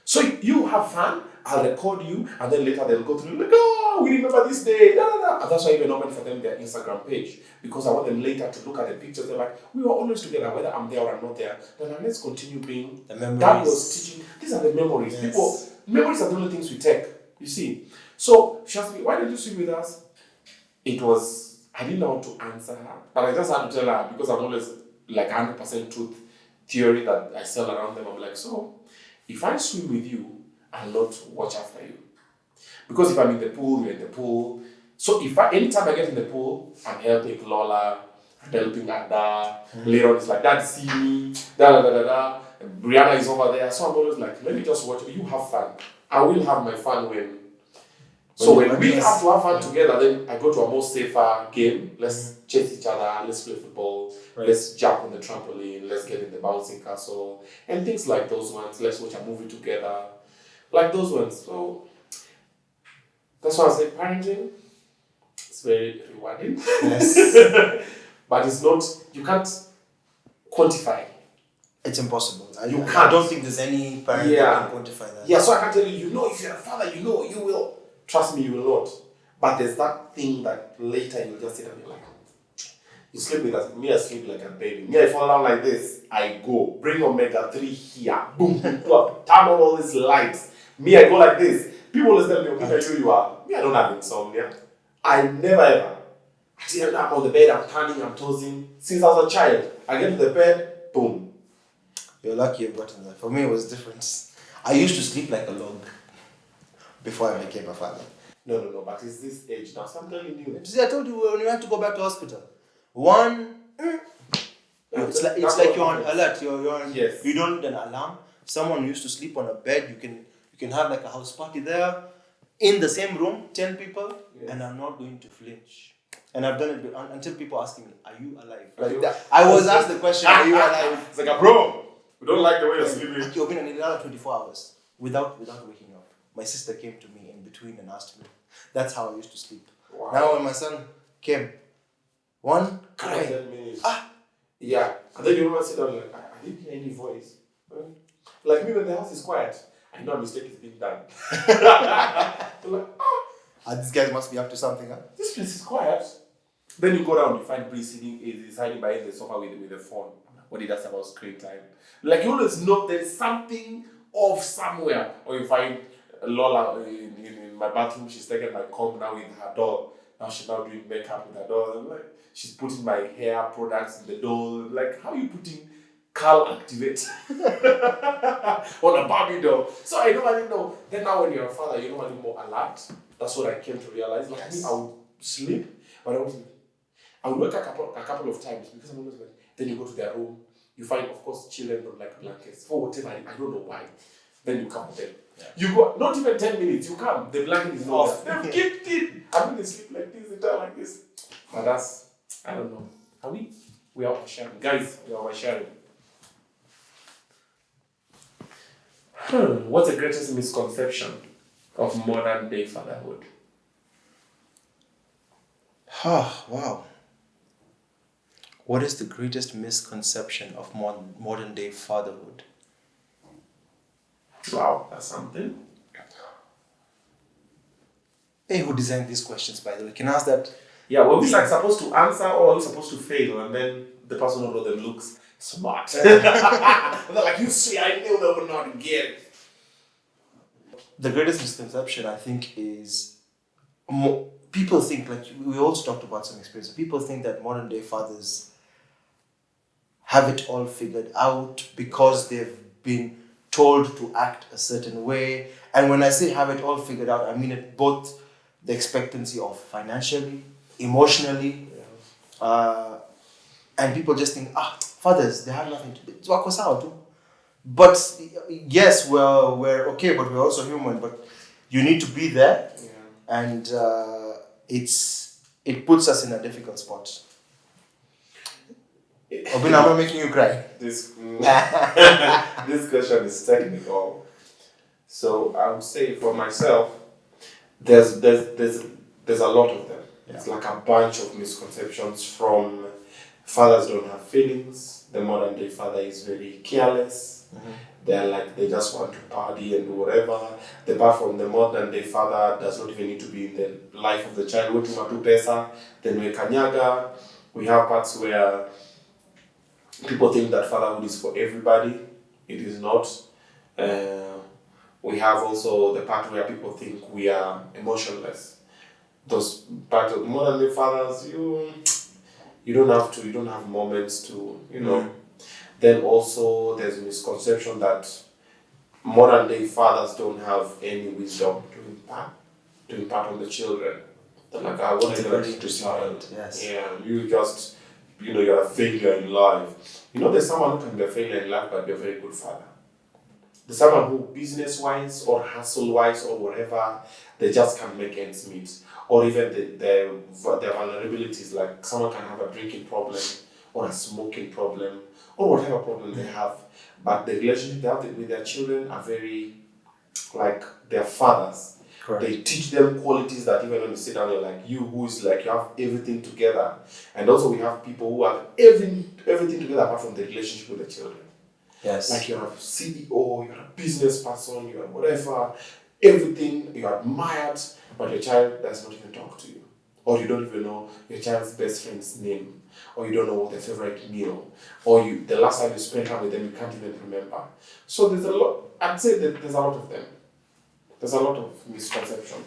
So you have fun, I'll record you, and then later they'll go through, like, oh, we remember this day, And that's why I even opened for them their Instagram page. Because I want them later to look at the pictures. They're like, we were always together, whether I'm there or I'm not there. Then let's continue being. The memories. That was teaching. These are the memories. Yes. Memories are the only things we take. You see. So she asked me, why did you swim with us? I didn't know how to answer her. But I just had to tell her because I'm always like 100% truth theory that I sell around them. I'm like, so if I swim with you, I'll not watch after you. Because if I'm in the pool, you're in the pool. So anytime I get in the pool, I'm helping Lola, I'm helping Ada. Later on, it's like, Dad, see me, Brianna is over there. So I'm always like, let me just watch. You have fun. I will have my fun when. So when we have to have fun together, then I go to a more safer game. Let's chase each other. Let's play football. Right. Let's jump on the trampoline. Let's get in the bouncing castle and things like those ones. Let's watch a movie together, like those ones. So that's why I say parenting. It's very rewarding. Yes. But it's not. You can't quantify. It's impossible. I can't. don't think there's any parent that can quantify that. Yeah. So I can tell you. If you're a father, you will. Trust me, you will not. But there's that thing that later you'll just sit and you're like, you sleep with us. Me, I sleep like a baby. Me, I fall down like this. I go. Bring omega-3 here. Boom, boom, boom. Turn on all these lights. Me, I go like this. People always tell me, okay, you are. Me, I don't have insomnia. I never ever. I'm on the bed, I'm turning, I'm tossing. Since I was a child, I get to the bed, boom. You're lucky you've gotten that. For me, it was different. I used to sleep like a log before I became a father. No, but it's this age now. So I'm telling you. See, I told you when you had to go back to hospital. It's like you're on alert. You're on, yes. You don't need an alarm. Someone used to sleep on a bed. You can have like a house party there. In the same room, 10 people, yes. And I'm not going to flinch. And I've done it until people asking me, are you alive? Like that. I was asked the question, are you alive? It's like, bro, we don't like the way you're sleeping. You've been in another 24 hours without waking up. My sister came to me in between and asked me. That's how I used to sleep. Wow. Now when my son came, cry. Yeah. And then you remember sit down like, I didn't hear any voice. Like me when the house is quiet, I know a mistake is being done. Like, these guys must be up to something, huh? This place is quiet. Then you go down, you find Bree he's hiding behind the sofa with the phone. What he does about screen time. Like you always know there's something off somewhere. Or you find Lola in my bathroom, she's taking my comb now with her doll. Now she's now doing makeup with her doll. And like she's putting my hair products in the doll. Like, how are you putting Carl Activate on a Barbie doll? So I normally know. Then now when you're a father, you're normally more alert. That's what I came to realize. Like me, I would sleep, but I would wake a couple of times because I'm always like, then you go to their room, you find, of course, children don't like blankets. For whatever, I don't know why. Then you come there. Yeah. You go, not even 10 minutes, you come, the blanket is not off. They've kicked it. I mean, they sleep like this, they die like this. But that's, I don't know. Are we? We are oversharing. Guys, we are oversharing. What's the greatest misconception of modern day fatherhood? Wow. What is the greatest misconception of modern day fatherhood? Wow, that's something. Hey, who designed these questions, by the way? Can I ask that? Yeah, were we like supposed to answer or are we supposed to fail and then the person who wrote them looks smart. They're like, you see, I knew they would not get it. The greatest misconception, I think, is people think, like we also talked about some experience. People think that modern day fathers have it all figured out because they've been told to act a certain way. And when I say have it all figured out, I mean it both the expectancy of financially, emotionally, and people just think, fathers, they have nothing to do. It's wako sawa tu. But yes, we're okay, but we're also human. But you need to be there, and it puts us in a difficult spot. Obinna, I'm not making you cry. This question is technical. So I would say for myself, there's a lot of them. Yeah. It's like a bunch of misconceptions from fathers don't have feelings. The modern day father is very careless. Mm-hmm. They're like, they just want to party and do whatever. Apart from the modern day father does not even need to be in the life of the child. Then we kanyaga. We have parts where people think that fatherhood is for everybody. It is not. We have also the part where people think we are emotionless. Those part of modern day fathers, you don't have moments to, Then also there's a misconception that modern day fathers don't have any wisdom to impart on the children. They're like, what are you going to teach the child? Yes. Yeah, you just, you're a failure in life. There's someone who can be a failure in life but be a very good father. There's someone who business-wise or hustle-wise or whatever, they just can't make ends meet. Or even their vulnerabilities, like someone can have a drinking problem or a smoking problem or whatever problem they have. But the relationship they have with their children are very, like, their fathers. Correct. They teach them qualities that even when you sit down, you're like, you have everything together. And also we have people who have everything together apart from the relationship with the children. Yes. Like you're a CEO, you're a business person, you're whatever, everything, you're admired, but your child does not even talk to you. Or you don't even know your child's best friend's name. Or you don't know their favorite meal. Or the last time you spent time with them, you can't even remember. So there's a lot, I'd say that there's a lot of them. There's a lot of misconceptions.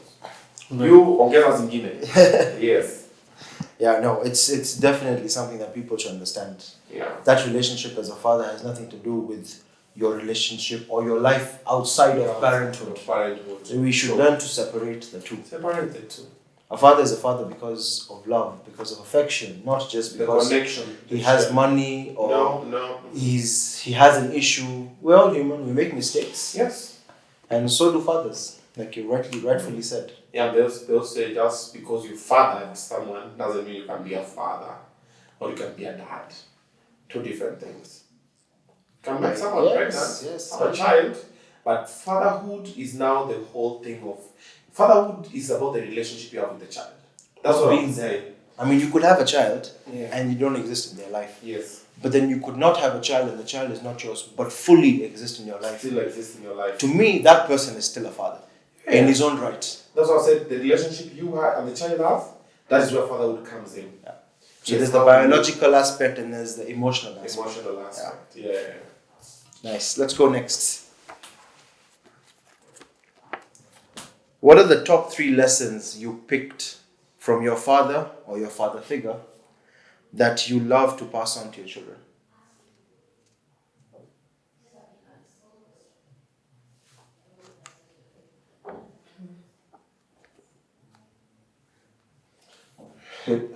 You, ongeza zingine. Yes. Yeah, no, it's definitely something that people should understand. Yeah. That relationship as a father has nothing to do with your relationship or your life outside of parenthood. We should learn to separate the two. Separate the two. A father is a father because of love, because of affection, not just because the connection. He has money or he has an issue. We're all human, we make mistakes. Yes. And so do fathers, like you rightfully said. Yeah, they'll say just because you fathered someone doesn't mean you can be a father or you can be a dad. Two different things. You can make someone pregnant, have a child, but fatherhood is now the whole thing of... Fatherhood is about the relationship you have with the child. That's what I'm saying. I mean, you could have a child and you don't exist in their life. Yes. But then you could not have a child and the child is not yours, but fully exist in your life. Still exist in your life. To me, that person is still a father in his own right. That's what I said. The relationship you have and the child have, that is where fatherhood comes in. Yeah. So there's the biological aspect and there's the emotional aspect. Emotional aspect. Yeah. Nice. Let's go next. What are the top 3 lessons you picked from your father or your father figure that you love to pass on to your children?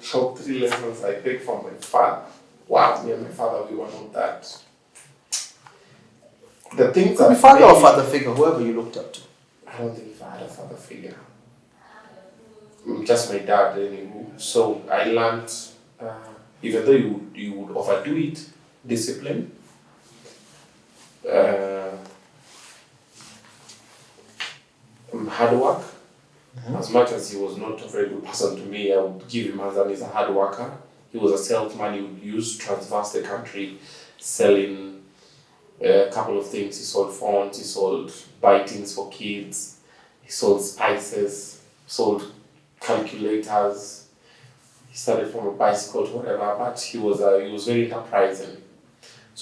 Top 3 lessons I picked from my father. Wow, me and my father, we were not that. The things Could be father or father figure, whoever you looked up to. I don't think if I had a father figure. Just my dad, anyway. So I learned, even though you would overdo it, discipline. Hard work. Mm-hmm. As much as he was not a very good person to me, I would give him as he's a hard worker. He was a salesman. He would use transverse the country, selling a couple of things. He sold phones, he sold bitings for kids, he sold spices, sold calculators. He started from a bicycle to whatever, but he was very enterprising.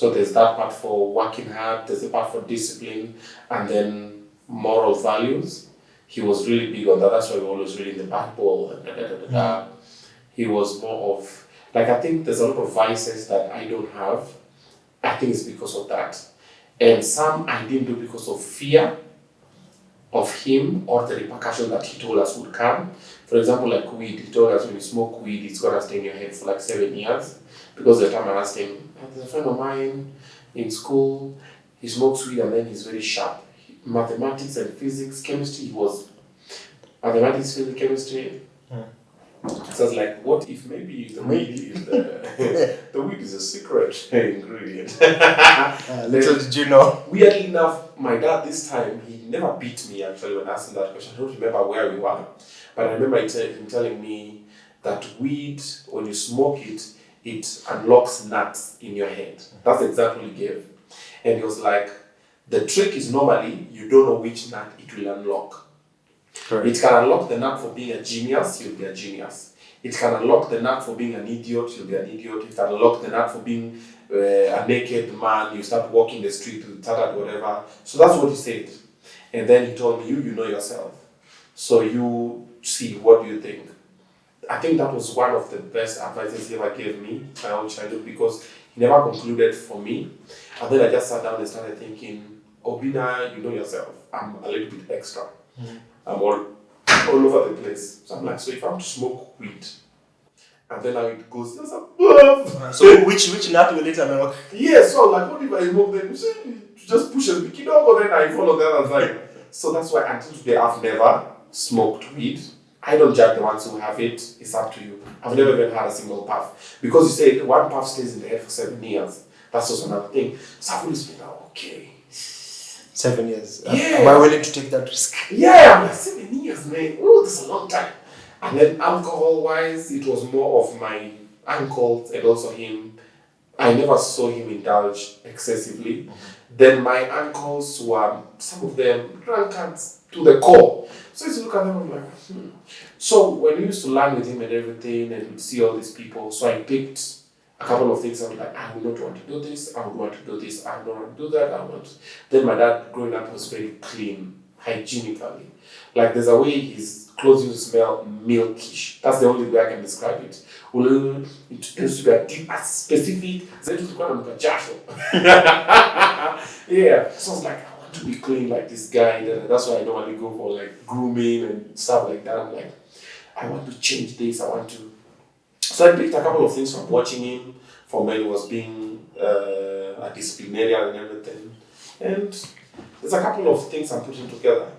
So there's that part for working hard, there's the part for discipline, and then moral values. He was really big on that. That's why we always reading the Bible and He was more of, like, I think there's a lot of vices that I don't have. I think it's because of that. And some I didn't do because of fear of him or the repercussion that he told us would come. For example, like weed, he told us when you smoke weed, it's gonna stay in your head for like 7 years. Because the time I asked him, there's a friend of mine in school, he smokes weed and then he's very sharp. Mathematics and physics, chemistry, he was mathematics, physics, chemistry. So I was like, what if maybe the weed is the weed is a secret ingredient? Little did you know. Weirdly enough, my dad this time, he never beat me actually when asking that question. I don't remember where we were, but I remember him telling me that weed, when you smoke it, it unlocks nuts in your head. That's the example he gave. And he was like, the trick is normally you don't know which nut it will unlock. Correct. It can unlock the nut for being a genius, you'll be a genius. It can unlock the nut for being an idiot, you'll be an idiot. It can unlock the nut for being a naked man, you start walking the street with tattered whatever. So that's what he said. And then he told me, you know yourself. So you see, what do you think? I think that was one of the best advices he ever gave me, my own childhood, because he never concluded for me. And then I just sat down and started thinking, Obinna, you know yourself. I'm a little bit extra. I'm all over the place. So I'm like, so if I want to smoke weed, and then now it goes just above. So which nut will it unlock? Yeah, so like what if I smoke then? You just push a big dog, or then I follow the other side. So that's why until today I've never smoked weed. I don't judge the ones who have it. It's up to you. I've never even had a single puff. Because you say one puff stays in the head for 7 years. That's also another thing. So I've always been like, okay. 7 years. Yeah. Am I willing to take that risk? Yeah, I'm like 7 years, man. Oh, that's a long time. And then alcohol-wise, it was more of my uncles and also him. I never saw him indulge excessively. Then my uncles were, some of them, drunkards to the core. So I used to look at them and I'm like, So when we used to learn with him and everything and we'd see all these people, so I picked a couple of things. I was like, I would not want to do this, I would want to do this, I would not want to do that, I want. Then my dad growing up was very clean, hygienically. Like there's a way his clothes used to smell milkish. That's the only way I can describe it. It used to be a deep, a specific, yeah. So I was like, I want to be clean like this guy. That's why I normally go for like grooming and stuff like that. I'm like, I want to change this, I want to. So I picked a couple of things from watching him, from when he was being a disciplinarian and everything. And there's a couple of things I'm putting together.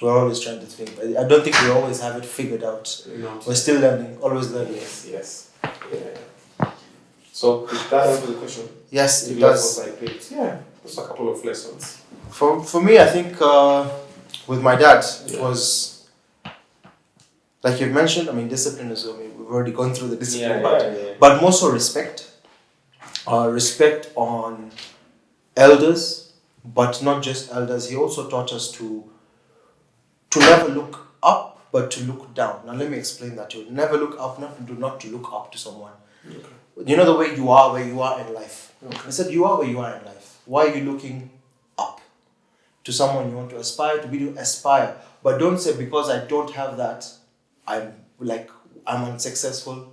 We're always trying to think. I don't think we always have it figured out. We're still learning, always learning. Yes. Yeah. So did that answer the question? Yes, it does. I picked. Yeah, just a couple of lessons. For me, I think with my dad, it was, like you've mentioned, I mean, discipline is, we've already gone through the discipline part, but more so respect. Respect on elders, but not just elders. He also taught us to never look up, but to look down. Now let me explain that to you. Never look up, not to look up to someone. Okay. You know the way you are, where you are in life. Okay. I said you are where you are in life. Why are you looking up to someone you want to aspire to be? To aspire, but don't say because I don't have that, I'm unsuccessful.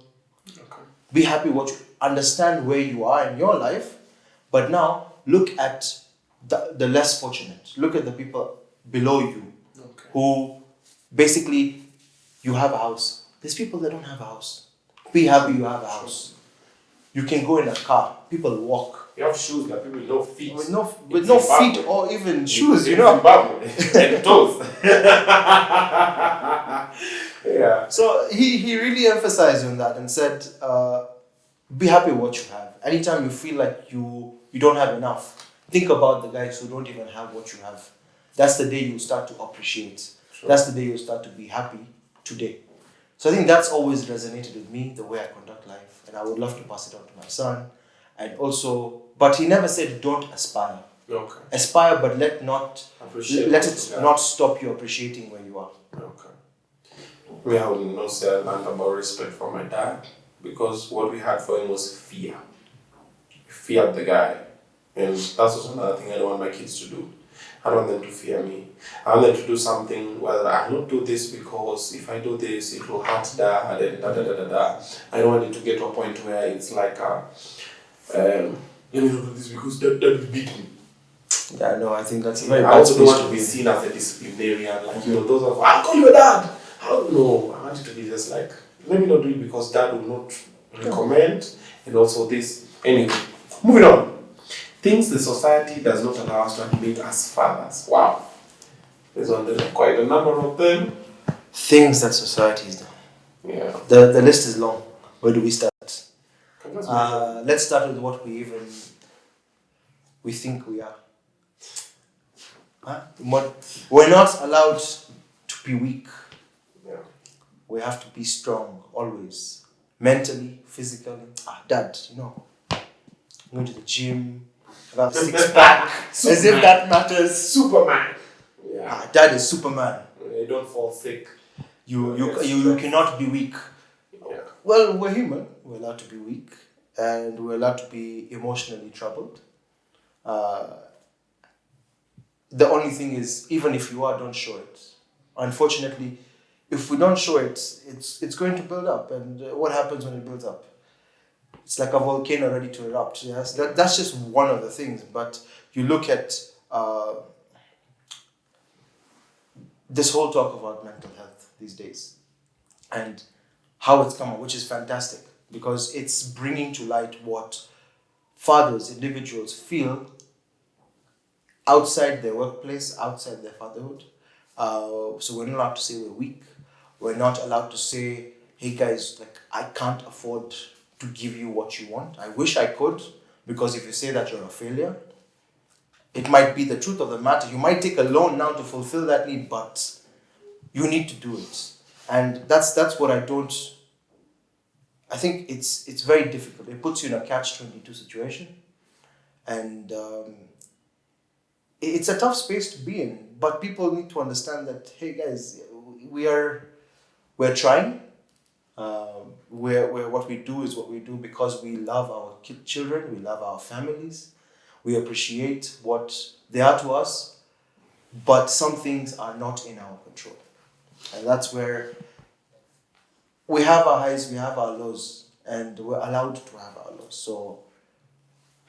Okay. Be happy what you understand where you are in your life, but now look at the less fortunate. Look at the people below you. Okay. Who basically, you have a house. There's people that don't have a house. Be happy you have a house. You can go in a car. People walk. You have shoes that people with no feet. With no feet or even shoes, you know. And toes. Yeah. So he really emphasized on that and said, be happy with what you have. Anytime you feel like you don't have enough, think about the guys who don't even have what you have. That's the day you start to appreciate. Sure. That's the day you start to be happy today. So I think that's always resonated with me, the way I conduct life. And I would love to pass it on to my son. And also, but he never said don't aspire. Okay. Aspire, but let it not stop you appreciating where you are. Okay. Me, I would not say I learned about respect from my dad, because what we had for him was fear. feared the guy. And that's also another thing I don't want my kids to do. I don't want them to fear me. I want them to do something, well, I will not do this because if I do this, it will hurt dad and da da da da da. I don't want it to get to a point where it's like, let me not do this because dad will beat me. Yeah, no, I think that's a very I bad also don't space want to be seen as a disciplinarian, like, those of, I'll call your dad. How no, I want it to be just like, let me not do it because dad will not recommend, and also this. Anyway, moving on. Things the society does not allow us to admit as fathers. Wow. There's quite a number of them. Things that society is done. Yeah. The list is long. Where do we start? Let's Let's start with what we think we are. We're not allowed to be weak. yeah. We have to be strong always, mentally, physically. Dad, I'm going to the gym. I got a six-pack. As if that matters. Superman. Yeah. Dad is Superman. You don't fall sick. You cannot be weak. Yeah. Well, we're human. We're allowed to be weak, and we're allowed to be emotionally troubled. The only thing is, even if you are, don't show it. Unfortunately, if we don't show it, it's going to build up. And what happens when it builds up? It's like a volcano ready to erupt. Yes, that's just one of the things. But you look at this whole talk about mental health these days and how it's come up, which is fantastic because it's bringing to light what fathers, individuals feel outside their workplace, outside their fatherhood. So we're not allowed to say we're weak. We're not allowed to say, hey guys, like I can't afford to give you what you want. I wish I could, because if you say that, you're a failure. It might be the truth of the matter. You might take a loan now to fulfill that need, but you need to do it. And that's what I think it's very difficult. It puts you in a catch-22 situation. And it's a tough space to be in, but people need to understand that, hey guys, we're trying. What we do is what we do because we love our children, we love our families, we appreciate what they are to us, but some things are not in our control. And that's where we have our highs, we have our lows, and we're allowed to have our lows. So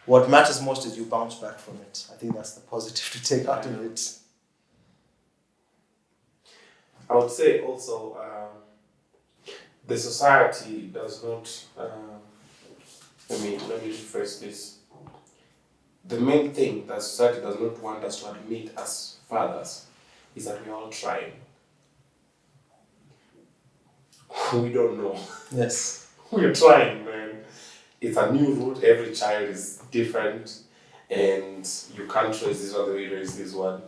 what matters most is you bounce back from it. I think that's the positive to take out of it. I would say also the society does not. Let me rephrase this. The main thing that society does not want us to admit as fathers is that we're all trying. We don't know. Yes. We're trying, man. It's a new route. Every child is different, and you can't raise this one the way you raise this one.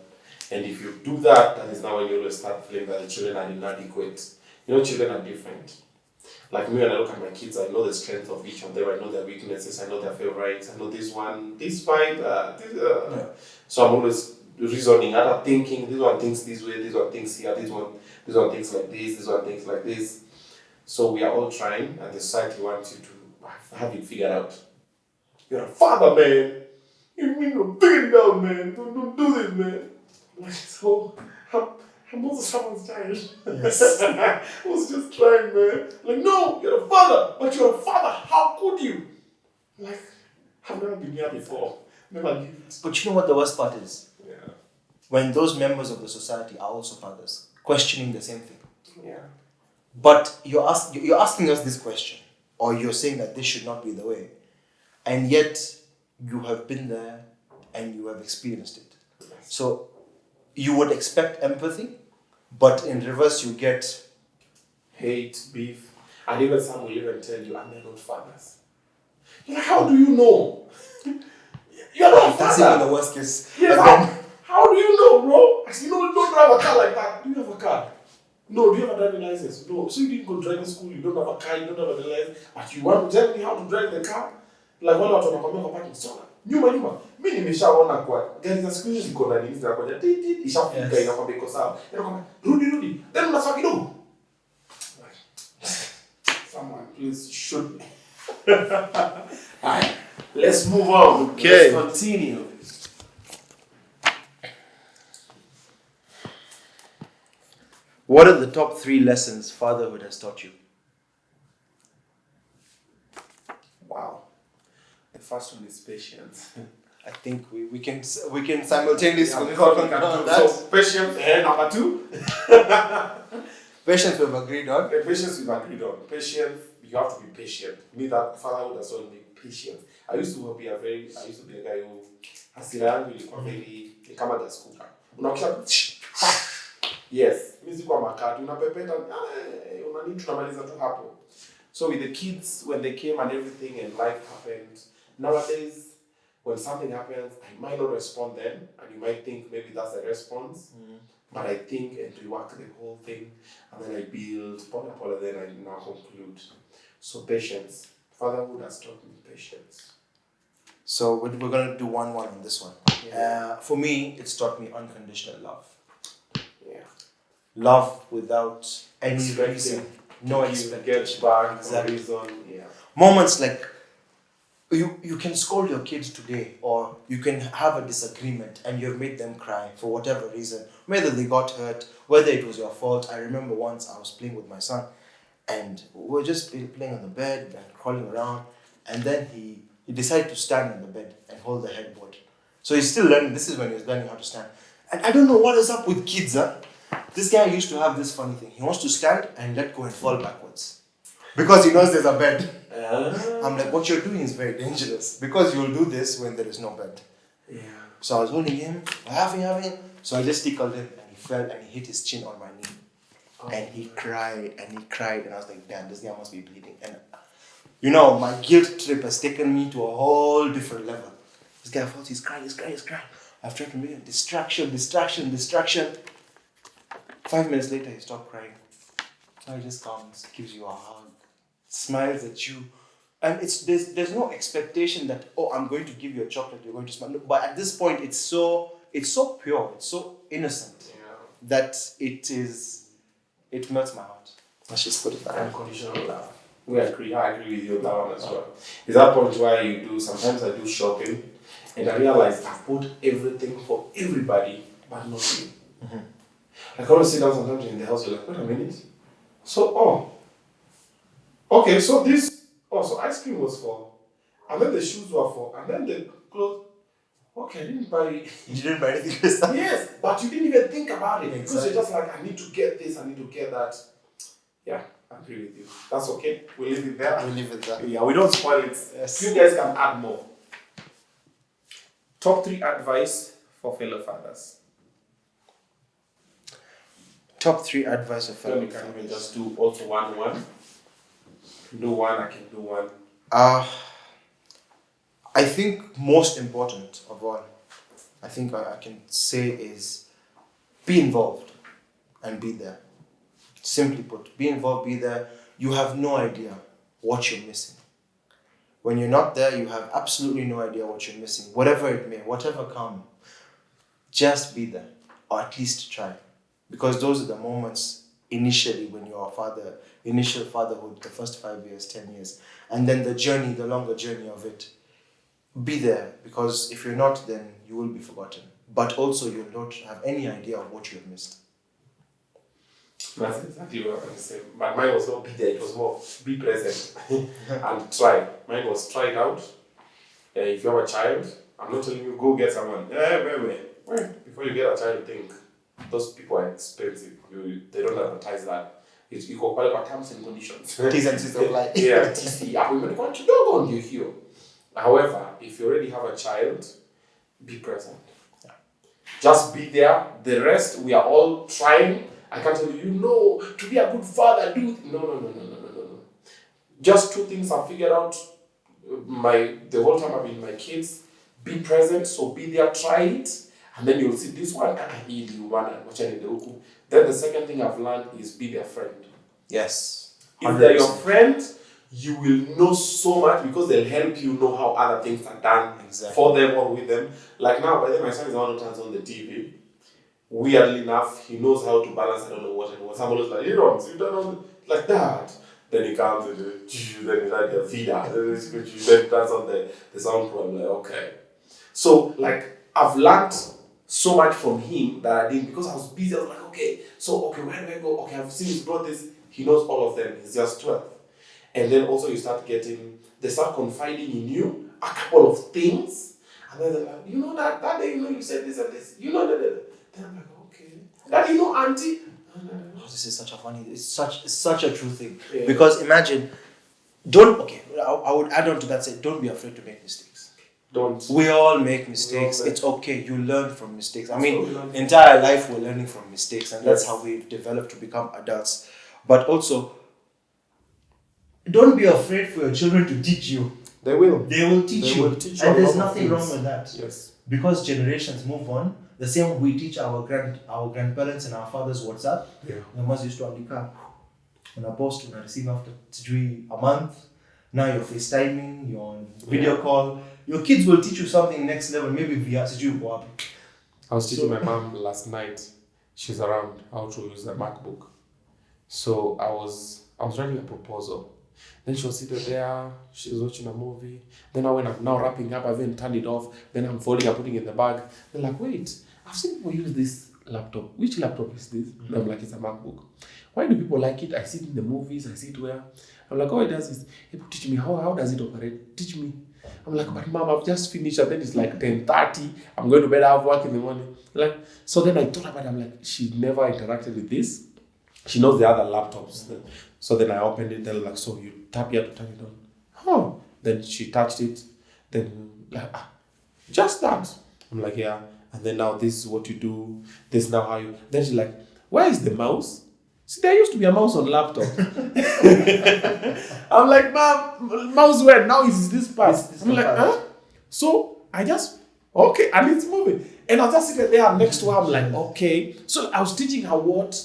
And if you do that, that is now when you always start feeling that the children are inadequate. Children are different. Like me, when I look at my kids, I know the strength of each of them. I know their weaknesses. I know their favorites. I know this one, this fine. Yeah. So I'm always reasoning, thinking. This one thinks this way. This one thinks here. This one thinks like this. This one thinks like this. So we are all trying, and the society wants you to have it figured out. You're a father, man. You mean to figure it out, man. Don't do this, man. Like, so, I'm also someone's child. Yes. I was just trying, man. Like, no, you're a father, but you're a father. How could you? Like, I've never been here before. Never lived. But you know what the worst part is? Yeah. When those members of the society are also fathers, questioning the same thing. Yeah. But you're asking us this question, or you're saying that this should not be the way, and yet you have been there and you have experienced it. So you would expect empathy, but in reverse you get hate, beef, and even some will even tell you, and they're not fathers. Like, how do you know? You're not a father. That's even the worst case. Yes, how do you know, bro? You don't drive a car like that. Do you have a car? No. Do you have a driving license? No. So you didn't go to driving school, you don't have a car, you don't have a driving license, but you want to tell me how to drive the car? Like wale watu wanakwambia kwa parking sana. Nyuma. Mimi nimeshaona kwa gari za siku hizi ziko na nini zinakuja ishafika inakwambia iko sawa. Inakwambia rudi. Then unasema kidogo. Someone please shoot me. Let's move on. Okay. Let's continue. What are the top 3 lessons fatherhood has taught you? Wow. The first one is patience. I think we can simultaneously Yeah, talk we can on do. that. So patience, number 2. Patience we've agreed on. The patience we've agreed on. Patience, you have to be patient. Me, that fatherhood has taught me patience. I used to be a guy who hasira yangu ilikuwa very ni kama gaskuka. Unakisha yes, mimi sikuwa makati unapepeta unani tunamaliza tu hapo. So with the kids when they came and everything and life happened, nowadays when something happens, I might not respond then, and you might think maybe that's a response. But I think and we work the whole thing, and then I build, then I now conclude. So patience. Fatherhood has taught me patience. So we're going to do 1-1 on this one. Yeah. For me, it's taught me unconditional love. Yeah. Love without any Expecting. reason. No You expectation. get back Exactly. for reason. Yeah. Moments like you can scold your kids today, or you can have a disagreement and you've made them cry for whatever reason, whether they got hurt, whether it was your fault. I remember once I was playing with my son and we were just playing on the bed and crawling around, and then he decided to stand on the bed and hold the headboard. So he's still learning. This is when he was learning how to stand, and I don't know what is up with kids. This guy used to have this funny thing. He wants to stand and let go and fall backwards because he knows there's a bed. I'm like, what you're doing is very dangerous because you'll do this when there is no bed. Yeah. So I was holding him, having. So I just tickled him and he fell and he hit his chin on my knee. And he cried and I was like, damn, this guy must be bleeding. And my guilt trip has taken me to a whole different level. This guy falls, he's crying. I've tried to make him distraction. 5 minutes later, he stopped crying. So he just comes, gives you a hug, smiles at you. And there's no expectation that, I'm going to give you a chocolate, you're going to smile. No, but at this point, it's so pure, it's so innocent that it melts my heart. Let's just put it that way. Unconditional love. I agree with you on that one as well. Is that point where sometimes I do shopping and I realize I've bought everything for everybody but not you. Mm-hmm. I come and sit down sometimes in the house, you're like, wait a minute. So, okay, so so ice cream was for, and then the shoes were for, and then the clothes. Okay, I didn't buy. You didn't buy anything for yourself? Yes, but you didn't even think about it. Exactly. Because you're just like, I need to get this, I need to get that. Yeah, I agree with you. That's okay. We'll leave it there. We'll leave it there. Yeah, we don't spoil it. Yes. You guys can add more. Top 3 advice for fellow fathers. Top 3 advice of fellow We can fathers. just do also 1-1. Do one, I can do one. I think most important of all, I think I can say is be involved and be there. Simply put, be involved, be there. You have no idea what you're missing. When you're not there, you have absolutely no idea what you're missing. Whatever it may, whatever come, just be there, or at least try. Because those are the moments initially when you're a father, initial fatherhood, the first 5 years, 10 years, and then the longer journey of it. Be there, because if you're not, then you will be forgotten. But also you'll not have any idea of what you have missed. That's exactly what I was saying. But mine was not be there, it was more be present and try. Mine was try it out. If you have a child, I'm not telling you go get someone. Wait. Before you get a child, think those people are expensive. They don't advertise that. It's equal quality terms and conditions. T's and C's apply. Yeah, TC. You hear. However, if you already have a child, be present. Yeah. Just be there. The rest, we are all trying. I can't tell you, to be a good father, do. No. Just 2 things I've figured out. The whole time I've been with my kids, be present, so be there, try it, and then you'll see this one, then the second thing I've learned is be their friend. Yes. If they're your friend, you will know so much because they'll help you know how other things are done for them or with them. Like now, by the way, my son is the one who turns on the TV. Weirdly enough, he knows how to balance, I don't know what and what. Someone is like, you don't sit down like that. Then he comes and then it's like a vida. Then it turns on the sound pro. I'm like, okay. So like I've learned so much from him that I didn't, because I was busy. I was like, okay, so okay, where do I go? Okay, I've seen he's brought this. He knows all of them. He's just 12. And then also you start getting, they start confiding in you a couple of things. And then they're like, you know that day, you know, you said this and this. You know that. Then I'm like, okay. That, you know, auntie. Oh, this is such a funny, it's such a true thing. Yeah. Because imagine, I would add on to that, say, don't be afraid to make mistakes. Don't. We all make mistakes. It's okay. You learn from mistakes. I mean, So entire life we're learning from mistakes, and that's Yes. how we've developed to become adults. But also, don't be afraid for your children to teach you. They will. They will teach They you. will teach you And a there's lot of nothing wrong things. with that. Yes. Because generations move on, the same we teach our grandparents and our fathers WhatsApp. Yeah. The mothers used to andika on a post, on a receive after a month. Now you're FaceTiming, you're on video call. Your kids will teach you something next level. Maybe via Siju. I was teaching my mom last night. She's around how to use the MacBook. So I was writing a proposal. Then she was sitting there, she was watching a movie. Then when I'm now wrapping up, I've even turned it off. Then I'm folding, I'm putting it in the bag. They're like, wait, I've seen people use this laptop. Which laptop is this? And I'm like, it's a MacBook. Why do people like it? I see it in the movies, I see it where? I'm like, oh, it does this. People teach me, how does it operate? Teach me. I'm like, but mom, I've just finished, and then it's like 10:30. I'm going to bed, I have work in the morning. Like, so then I thought about it, I'm like, she never interacted with this. She knows the other laptops. So then I opened it, they're like, so you tap here to turn it on. Oh. Then she touched it. Then like, just that. I'm like, yeah. And then now this is what you do. This is now how you. Then she's like, where is the mouse? See, there used to be a mouse on laptop. I'm like, mom, mouse where? Now is this part. I'm like, huh? So I just, okay, and it's moving. And I just sit there next to her. I'm like, okay. So I was teaching her what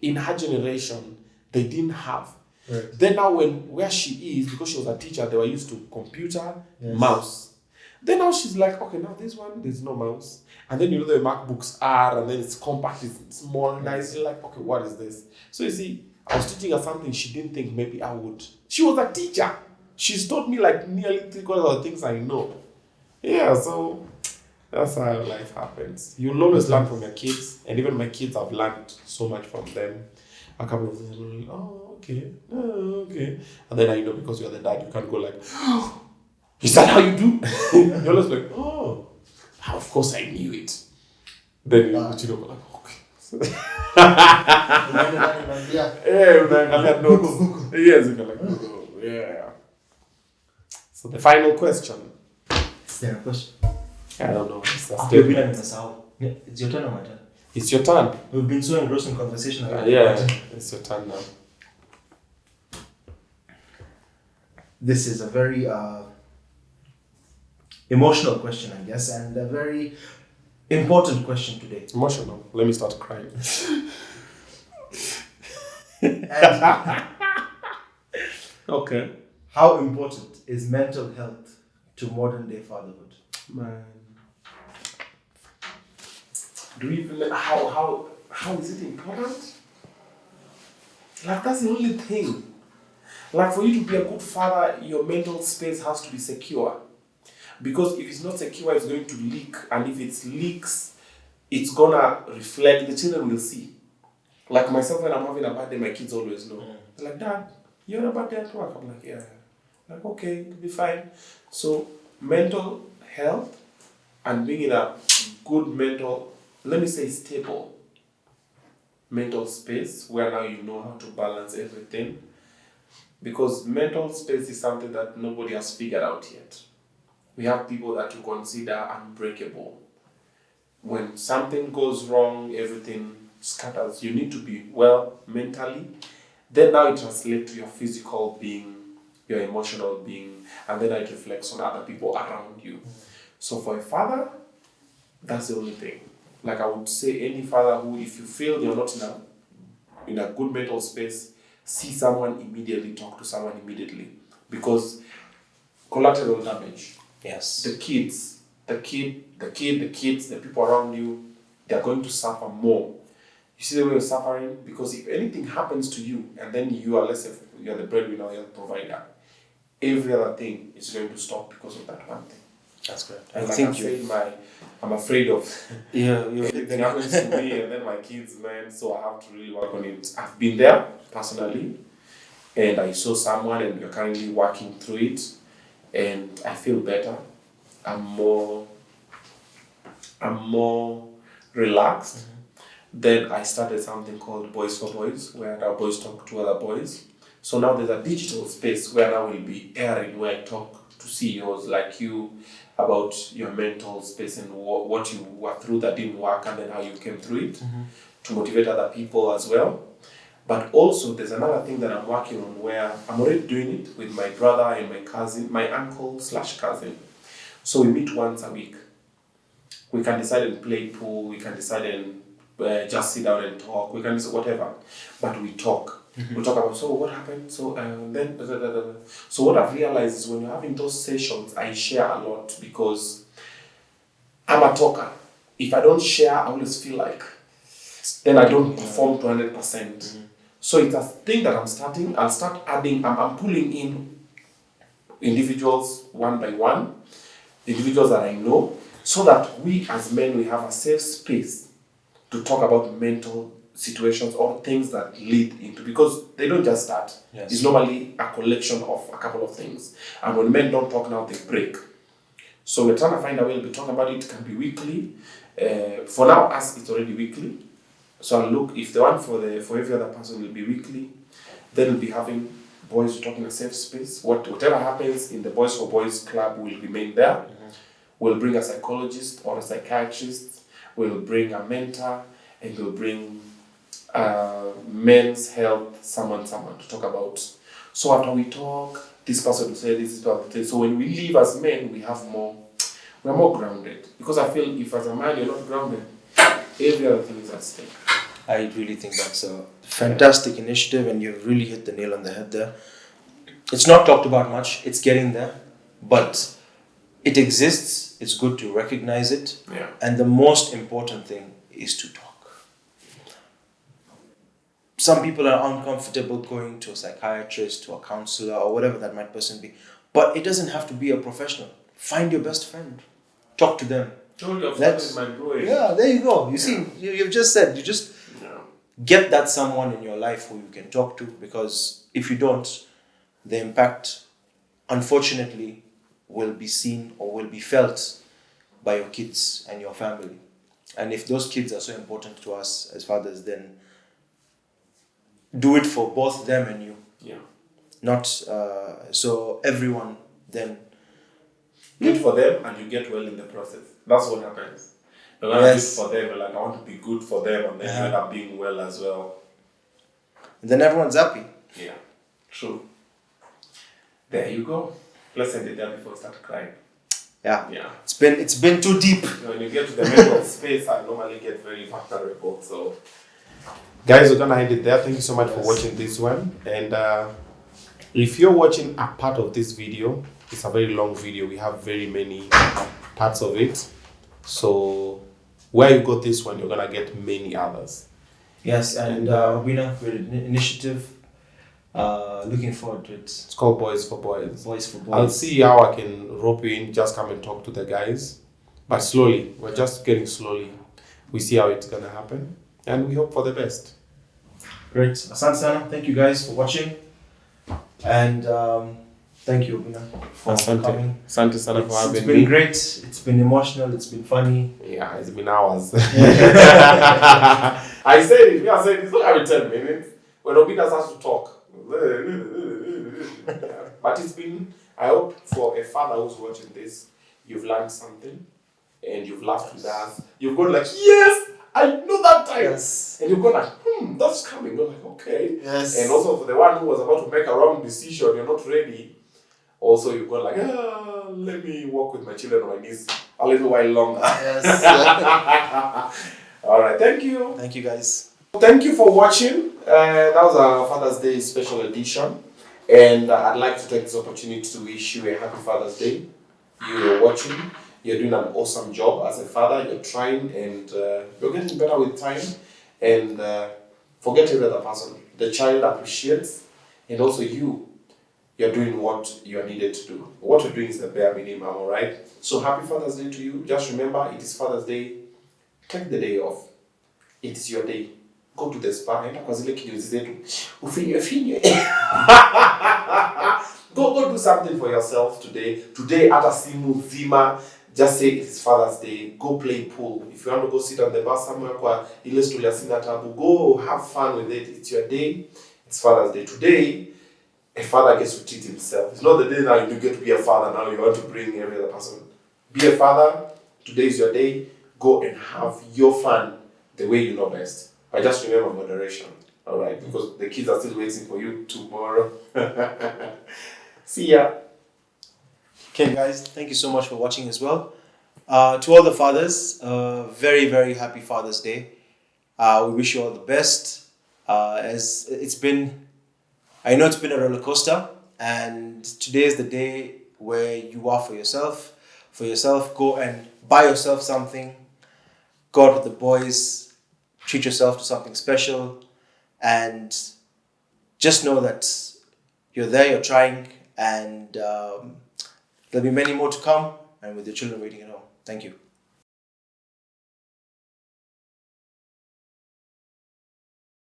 in her generation they didn't have. Right. Then now where she is, because she was a teacher, they were used to computer, mouse. Then now she's like, okay, now this one, there's no mouse. And then you know the MacBooks are, and then it's compact, it's small, nice. You're like, okay, what is this? So you see, I was teaching her something she didn't think maybe I would. She was a teacher. She's taught me like nearly 3/4 of the things I know. Yeah, so that's how life happens. You'll always learn from your kids, and even my kids, I've learned so much from them. A couple of them were like, oh, okay. And then I know, because you're the dad, you can't go like, oh, is that how you do? You're always like, oh, of course I knew it. Then you know, like, okay. Yeah, notes. Yes, you can like, Google. Yeah. So the final question. Is there a question? I don't know. It's a After we've statement. been in the it's your turn or my turn? It's your turn. We've been so engrossed in conversation. Yeah, it's your turn now. This is a very emotional question, I guess, and a very important question today. Emotional. Let me start crying. And Okay. how important is mental health to modern day fatherhood? Man. Do you even how is it important? Like, that's the only thing. Like, for you to be a good father, your mental space has to be secure. Because if it's not secure, it's going to leak. And if it leaks, it's gonna reflect, the children will see. Like myself, when I'm having a bad day, my kids always know. They're like, Dad, you had a bad day at work? I'm like, yeah. Like, okay, it'll be fine. So mental health and being in a good mental, let me say stable mental space where now you know how to balance everything. Because mental space is something that nobody has figured out yet. We have people that you consider unbreakable. When something goes wrong, everything scatters. You need to be well mentally. Then now it translates to your physical being, your emotional being, and then it reflects on other people around you. So for a father, that's the only thing. Like, I would say, any father who, if you feel you're not in a good mental space, see someone immediately, talk to someone immediately. Because collateral damage. Yes. The kids, the people around you, they're going to suffer more You see the way you're suffering? Because if anything happens to you, and then you are, let's say, you're the breadwinner, you're the provider, every other thing is going to stop because of that one thing. That's great. And like I said, I'm afraid of anything happens to me and then my kids, man, so I have to really work on it. I've been there personally, and I saw someone, and we're currently working through it, and I feel better. I'm more relaxed. Then I started something called Boys for Boys, where our boys talk to other boys. So now there's a digital space where I will be airing, where I talk to CEOs like you about your mental space and what you were through that didn't work, and then how you came through it, to motivate other people as well. But also there's another thing that I'm working on, where I'm already doing it with my brother and my cousin, my uncle/cousin. So we meet once a week. We can decide and play pool, we can decide and just sit down and talk, we can do whatever, but we talk. We talk about, so what happened, so then So what I've realized is when you're having those sessions, I share a lot, because I'm a talker. If I don't share, I always feel like then I don't perform to 100%. So it's a thing that I'm starting. I'll start adding, I'm pulling in individuals one by one, individuals that I know, so that we as men, we have a safe space to talk about mental situations or things that lead into, because they don't just start. Yes. It's normally a collection of a couple of things. And when men don't talk now, they break. So we're trying to find a way to talk about it. It can be weekly. For now, us, it's already weekly. So I'll look, if the one for every other person will be weekly, then we'll be having boys talking in a safe space. Whatever happens in the Boys for Boys club will remain there. We'll bring a psychologist or a psychiatrist. We'll bring a mentor, and we'll bring men's health, someone to talk about. So after we talk, this person will say this, so when we live as men, we're more grounded. Because I feel if as a man you're not grounded, every other thing is at stake. I really think that's a fantastic initiative, and you've really hit the nail on the head there. It's not talked about much, it's getting there, but it exists, it's good to recognize it, and the most important thing is to talk. Some people are uncomfortable going to a psychiatrist, to a counselor, or whatever that might person be, but it doesn't have to be a professional. Find your best friend, talk to them. Yeah, there you go. You see, you've just said, you just get that someone in your life who you can talk to, because if you don't, the impact, unfortunately, will be seen or will be felt by your kids and your family. And if those kids are so important to us as fathers, then do it for both them and you. Yeah. Not so everyone then. Do it for them and you get well in the process. That's what happens. You're gonna do it for them, and like I want to be good for them, and then you end up being well as well. And then everyone's happy. Yeah, true. There you go. Let's end it there before I start crying. Yeah. Yeah. It's been too deep. When you get to the mental space, I normally get very vulnerable. So, guys, we're gonna end it there. Thank you so much for watching this one. And if you're watching a part of this video, it's a very long video. We have very many parts of it. So where you got this one, you're gonna get many others. Yes, and Obinna, great initiative. Looking forward to it. It's called Boys for Boys. Boys for Boys. I'll see how I can rope you in. Just come and talk to the guys. But slowly, we're just getting slowly. We see how it's gonna happen, and we hope for the best. Great. Asante sana. Thank you guys for watching, and thank you, Obinna, for coming. Asante sana for having me. It's been great. It's been emotional. It's been funny. Yeah, it's been hours. I said it. We are saying it's not having 10 minutes. When Obinna starts to talk. But it's been, I hope for a father who's watching this, you've learned something and you've laughed with us. You've gone like, yes, I know that time. Yes. And you've gone like, that's coming. You're like, okay. Yes. And also for the one who was about to make a wrong decision, you're not ready. Also, you've gone like, let me walk with my children on my knees a little while longer. Yes. All right. Thank you. Thank you, guys. Thank you for watching. That was our Father's Day special edition. And I'd like to take this opportunity to wish you a happy Father's Day. You're watching. You're doing an awesome job as a father. You're trying and you're getting better with time. and forget every other person. The child appreciates, and also you're doing what you're needed to do. What you're doing is the bare minimum, all right? So happy Father's Day to you. Just remember, it is Father's Day. Take the day off. It's your day. Go to the spa. Enda kwa zile kinyozi zetu. Ufinywe. Go do something for yourself today. Today, hata simu zima. Just say it's Father's Day. Go play pool. If you want to go sit on the bus somewhere kwa ile stool ya sina tabu, go have fun with it. It's your day. It's Father's Day. Today, a father gets to treat himself. It's not the day now you get to be a father. Now you want to bring every other person. Be a father. Today is your day. Go and have your fun the way you know best. But just remember moderation. All right, because the kids are still waiting for you tomorrow. See ya. Okay, guys, thank you so much for watching as well. To all the fathers, very, very happy Father's Day. We wish you all the best. As it's been, I know it's been a roller coaster, and today is the day where you are for yourself. For yourself, go and buy yourself something. Go out with the boys. Treat yourself to something special, and just know that you're there, you're trying, and there'll be many more to come, and with your children waiting at home. Thank you.